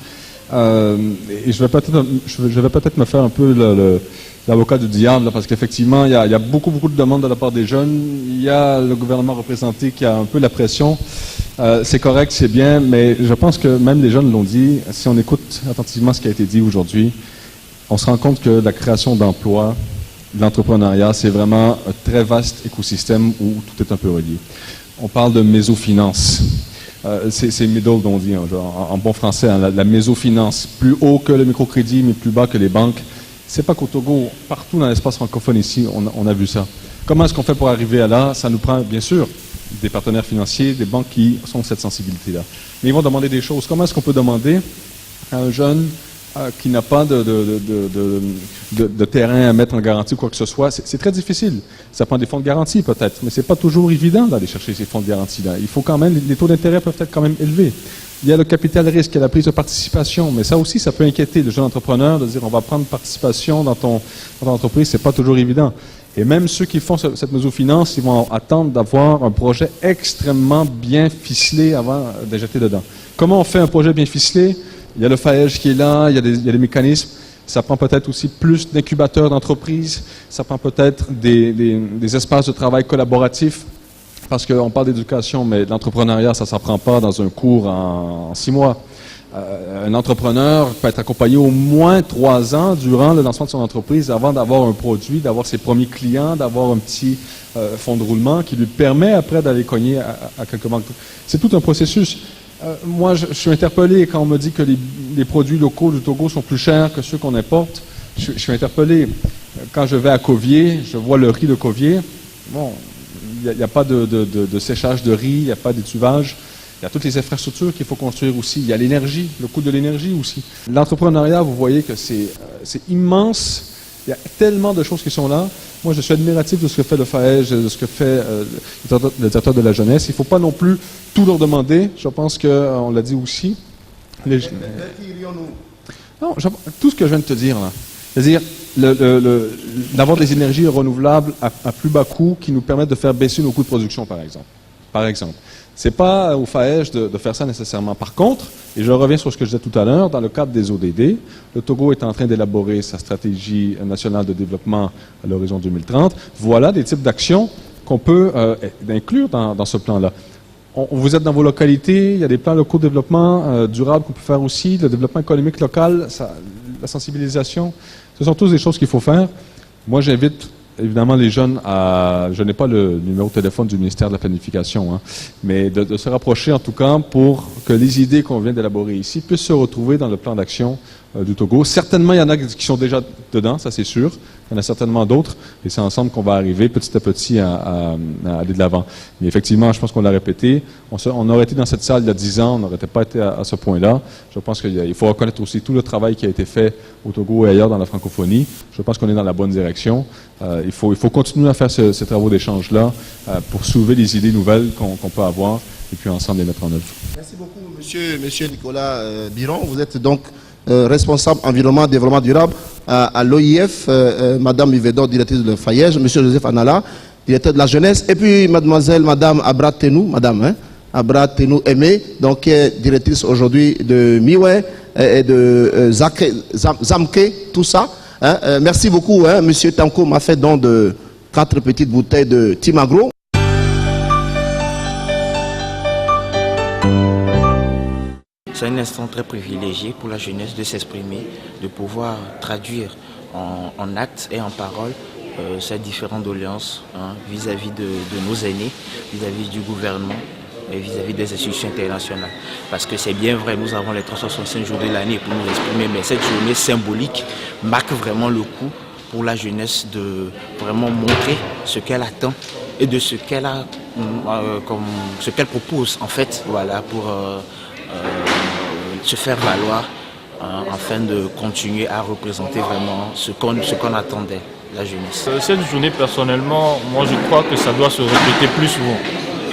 Et je vais peut-être me faire un peu l'avocat du diable, là, parce qu'effectivement, il y a beaucoup de demandes de la part des jeunes. Il y a le gouvernement représenté qui a un peu la pression. C'est correct, c'est bien, mais je pense que même les jeunes l'ont dit. Si on écoute attentivement ce qui a été dit aujourd'hui, on se rend compte que la création d'emplois, l'entrepreneuriat, c'est vraiment un très vaste écosystème où tout est un peu relié. On parle de mésofinance. C'est middle dont on dit, hein, en bon français, hein, la mésofinance. Plus haut que le microcrédit, mais plus bas que les banques. C'est pas qu'au Togo, partout dans l'espace francophone ici, on a vu ça. Comment est-ce qu'on fait pour arriver à là? Ça nous prend, bien sûr, des partenaires financiers, des banques qui ont cette sensibilité-là. Mais ils vont demander des choses. Comment est-ce qu'on peut demander à un jeune qui n'a pas de terrain à mettre en garantie ou quoi que ce soit? C'est très difficile. Ça prend des fonds de garantie peut-être, mais c'est pas toujours évident d'aller chercher ces fonds de garantie-là. Il faut quand même, les taux d'intérêt peuvent être quand même élevés. Il y a le capital risque, il y a la prise de participation, mais ça aussi, ça peut inquiéter le jeune entrepreneur de dire on va prendre participation dans ton entreprise, c'est pas toujours évident. Et même ceux qui font cette mésofinance, ils vont attendre d'avoir un projet extrêmement bien ficelé avant de jeter dedans. Comment on fait un projet bien ficelé? Il y a le FAEJ qui est là, il y a des mécanismes. Ça prend peut-être aussi plus d'incubateurs d'entreprises. Ça prend peut-être des espaces de travail collaboratifs. Parce qu'on parle d'éducation, mais l'entrepreneuriat, ça ne s'apprend pas dans un cours en 6 mois. Un entrepreneur peut être accompagné au moins 3 ans durant le lancement de son entreprise avant d'avoir un produit, d'avoir ses premiers clients, d'avoir un petit fonds de roulement qui lui permet après d'aller cogner à quelques banques. C'est tout un processus. Moi, je suis interpellé quand on me dit que les produits locaux du Togo sont plus chers que ceux qu'on importe. Je suis interpellé. Quand je vais à Covier, je vois le riz de Covier. Bon, il n'y a pas de séchage de riz, il n'y a pas d'étuvage. Il y a toutes les infrastructures qu'il faut construire aussi. Il y a l'énergie, le coût de l'énergie aussi. L'entrepreneuriat, vous voyez que c'est immense. Il y a tellement de choses qui sont là. Moi, je suis admiratif de ce que fait le FAEJ, de ce que fait le directeur de la jeunesse. Il ne faut pas non plus tout leur demander. Je pense qu'on l'a dit aussi. Non, tout ce que je viens de te dire, là. C'est-à-dire, d'avoir des énergies renouvelables à plus bas coût qui nous permettent de faire baisser nos coûts de production, par exemple. Ce n'est pas au FAEJ de faire ça nécessairement. Par contre, et je reviens sur ce que je disais tout à l'heure, dans le cadre des ODD, le Togo est en train d'élaborer sa stratégie nationale de développement à l'horizon 2030. Voilà des types d'actions qu'on peut inclure dans ce plan-là. Vous êtes dans vos localités, il y a des plans locaux de développement durable qu'on peut faire aussi, le développement économique local, la sensibilisation. Ce sont tous des choses qu'il faut faire. Moi, j'invite évidemment les jeunes je n'ai pas le numéro de téléphone du ministère de la Planification, hein, mais de se rapprocher en tout cas pour que les idées qu'on vient d'élaborer ici puissent se retrouver dans le plan d'action du Togo. Certainement, il y en a qui sont déjà dedans, ça c'est sûr. Il y en a certainement d'autres, et c'est ensemble qu'on va arriver petit à petit à aller de l'avant. Mais effectivement, je pense qu'on l'a répété, on aurait été dans cette salle il y a 10 ans, on n'aurait pas été à ce point-là. Je pense qu'il faut reconnaître aussi tout le travail qui a été fait au Togo et ailleurs dans la francophonie. Je pense qu'on est dans la bonne direction. Il faut continuer à faire ces travaux d'échange-là pour soulever les idées nouvelles qu'on peut avoir et puis ensemble les mettre en œuvre. Merci beaucoup, monsieur Nicolas Biron. Vous êtes donc responsable environnement développement durable à l'OIF, Madame Yvedor, directrice de FAEJ, Monsieur Joseph Anala, directeur de la jeunesse, et puis Madame Abra Tenou, Abra Tenou Aimé, donc qui est directrice aujourd'hui de Miwe et de Zamke, tout ça. Hein. Merci beaucoup, hein. Monsieur Tanko m'a fait don de 4 petites bouteilles de Timagro. C'est un instant très privilégié pour la jeunesse de s'exprimer, de pouvoir traduire en actes et en paroles ces différentes doléances vis-à-vis de nos aînés, vis-à-vis du gouvernement et vis-à-vis des institutions internationales. Parce que c'est bien vrai, nous avons les 365 jours de l'année pour nous exprimer, mais cette journée symbolique marque vraiment le coup pour la jeunesse de vraiment montrer ce qu'elle attend et de ce qu'elle a, ce qu'elle propose en fait, voilà, pour se faire valoir afin de continuer à représenter vraiment ce qu'on attendait, la jeunesse. Cette journée, personnellement, moi je crois que ça doit se répéter plus souvent.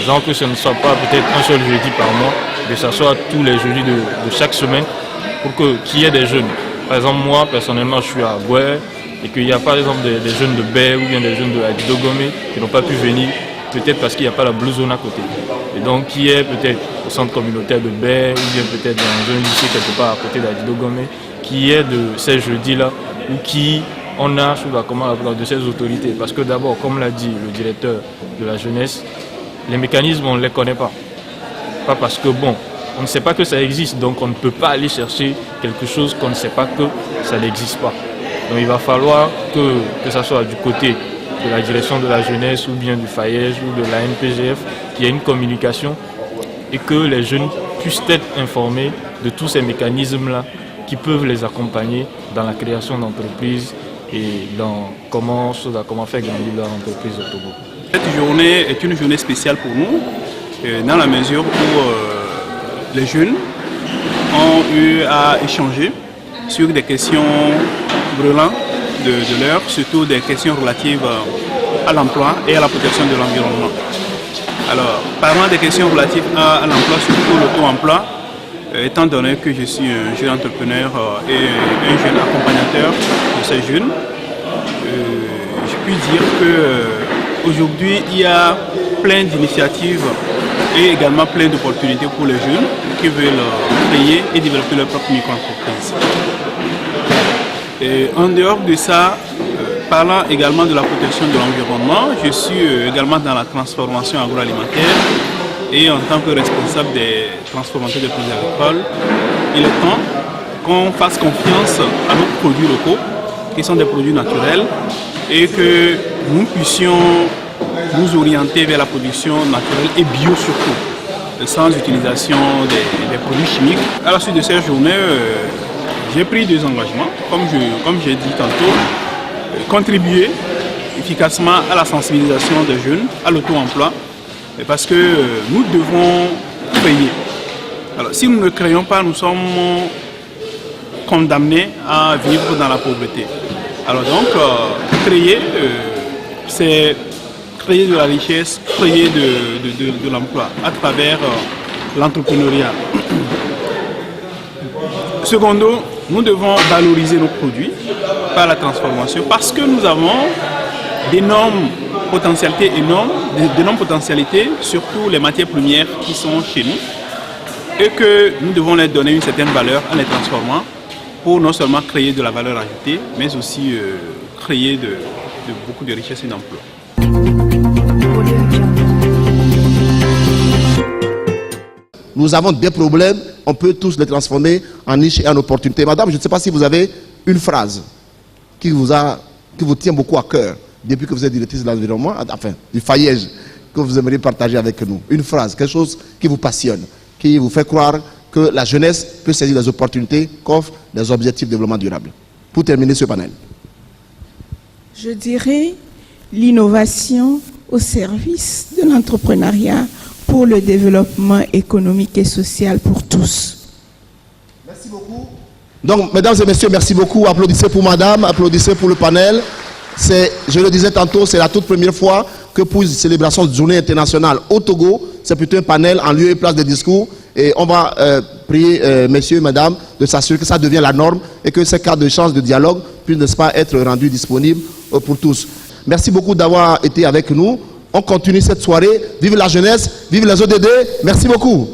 Donc que ce ne soit pas peut-être un seul jeudi par mois, que ce soit tous les jeudis de chaque semaine, pour qu'il y ait des jeunes. Par exemple, moi, personnellement, je suis à Goué, et qu'il y a par exemple des jeunes de Baie ou bien des jeunes de Adidogomé qui n'ont pas pu venir, peut-être parce qu'il n'y a pas la Blue Zone à côté. Et donc qui est peut-être au centre communautaire de Baie ou bien peut-être dans un lycée quelque part à côté d'Adidogomé, qui est de ces jeudis-là ou qui on a sous la commande de ces autorités. Parce que d'abord, comme l'a dit le directeur de la jeunesse, les mécanismes on ne les connaît pas. Pas parce que bon, on ne sait pas que ça existe, donc on ne peut pas aller chercher quelque chose qu'on ne sait pas que ça n'existe pas. Donc il va falloir que ça soit du côté de la direction de la jeunesse ou bien du FAEJ ou de la NPGF, qu'il y ait une communication et que les jeunes puissent être informés de tous ces mécanismes-là qui peuvent les accompagner dans la création d'entreprises et dans comment faire grandir leur entreprise au Togo. Cette journée est une journée spéciale pour nous, dans la mesure où les jeunes ont eu à échanger sur des questions brûlantes de l'heure, surtout des questions relatives à l'emploi et à la protection de l'environnement. Alors, parlant des questions relatives à l'emploi, surtout l'auto-emploi, étant donné que je suis un jeune entrepreneur et un jeune accompagnateur de ces jeunes, je puis dire qu'aujourd'hui, il y a plein d'initiatives et également plein d'opportunités pour les jeunes qui veulent créer et développer leur propre micro-entreprise. En dehors de ça, parlant également de la protection de l'environnement, je suis également dans la transformation agroalimentaire et en tant que responsable des transformateurs de produits agricoles, il est temps qu'on fasse confiance à nos produits locaux, qui sont des produits naturels, et que nous puissions nous orienter vers la production naturelle et bio surtout, sans utilisation des produits chimiques. À la suite de cette journée, j'ai pris 2 engagements, comme j'ai dit tantôt, contribuer efficacement à la sensibilisation des jeunes, à l'auto-emploi, parce que nous devons créer. Alors, si nous ne créons pas, nous sommes condamnés à vivre dans la pauvreté. Alors donc, créer, c'est créer de la richesse, créer de l'emploi à travers l'entrepreneuriat. Secondo, nous devons valoriser nos produits par la transformation parce que nous avons d'énormes potentialités, surtout les matières premières qui sont chez nous et que nous devons leur donner une certaine valeur en les transformant pour non seulement créer de la valeur ajoutée, mais aussi créer beaucoup de richesses et d'emplois. Nous avons des problèmes, on peut tous les transformer en niche et en opportunité. Madame, je ne sais pas si vous avez une phrase qui vous tient beaucoup à cœur depuis que vous êtes directrice de l'environnement, enfin du FAEJ, que vous aimeriez partager avec nous. Une phrase, quelque chose qui vous passionne, qui vous fait croire que la jeunesse peut saisir les opportunités qu'offrent les objectifs de développement durable. Pour terminer ce panel. Je dirais l'innovation au service de l'entrepreneuriat pour le développement économique et social pour tous. Merci beaucoup. Donc, mesdames et messieurs, merci beaucoup. Applaudissez pour madame, applaudissez pour le panel. Je le disais tantôt, c'est la toute première fois que pour une célébration de journée internationale au Togo, c'est plutôt un panel en lieu et place de discours. Et on va prier, messieurs et mesdames, de s'assurer que ça devient la norme et que ces cas d'échange, de dialogue puissent, n'est-ce pas, être rendus disponibles pour tous. Merci beaucoup d'avoir été avec nous. On continue cette soirée. Vive la jeunesse, vive les ODD. Merci beaucoup.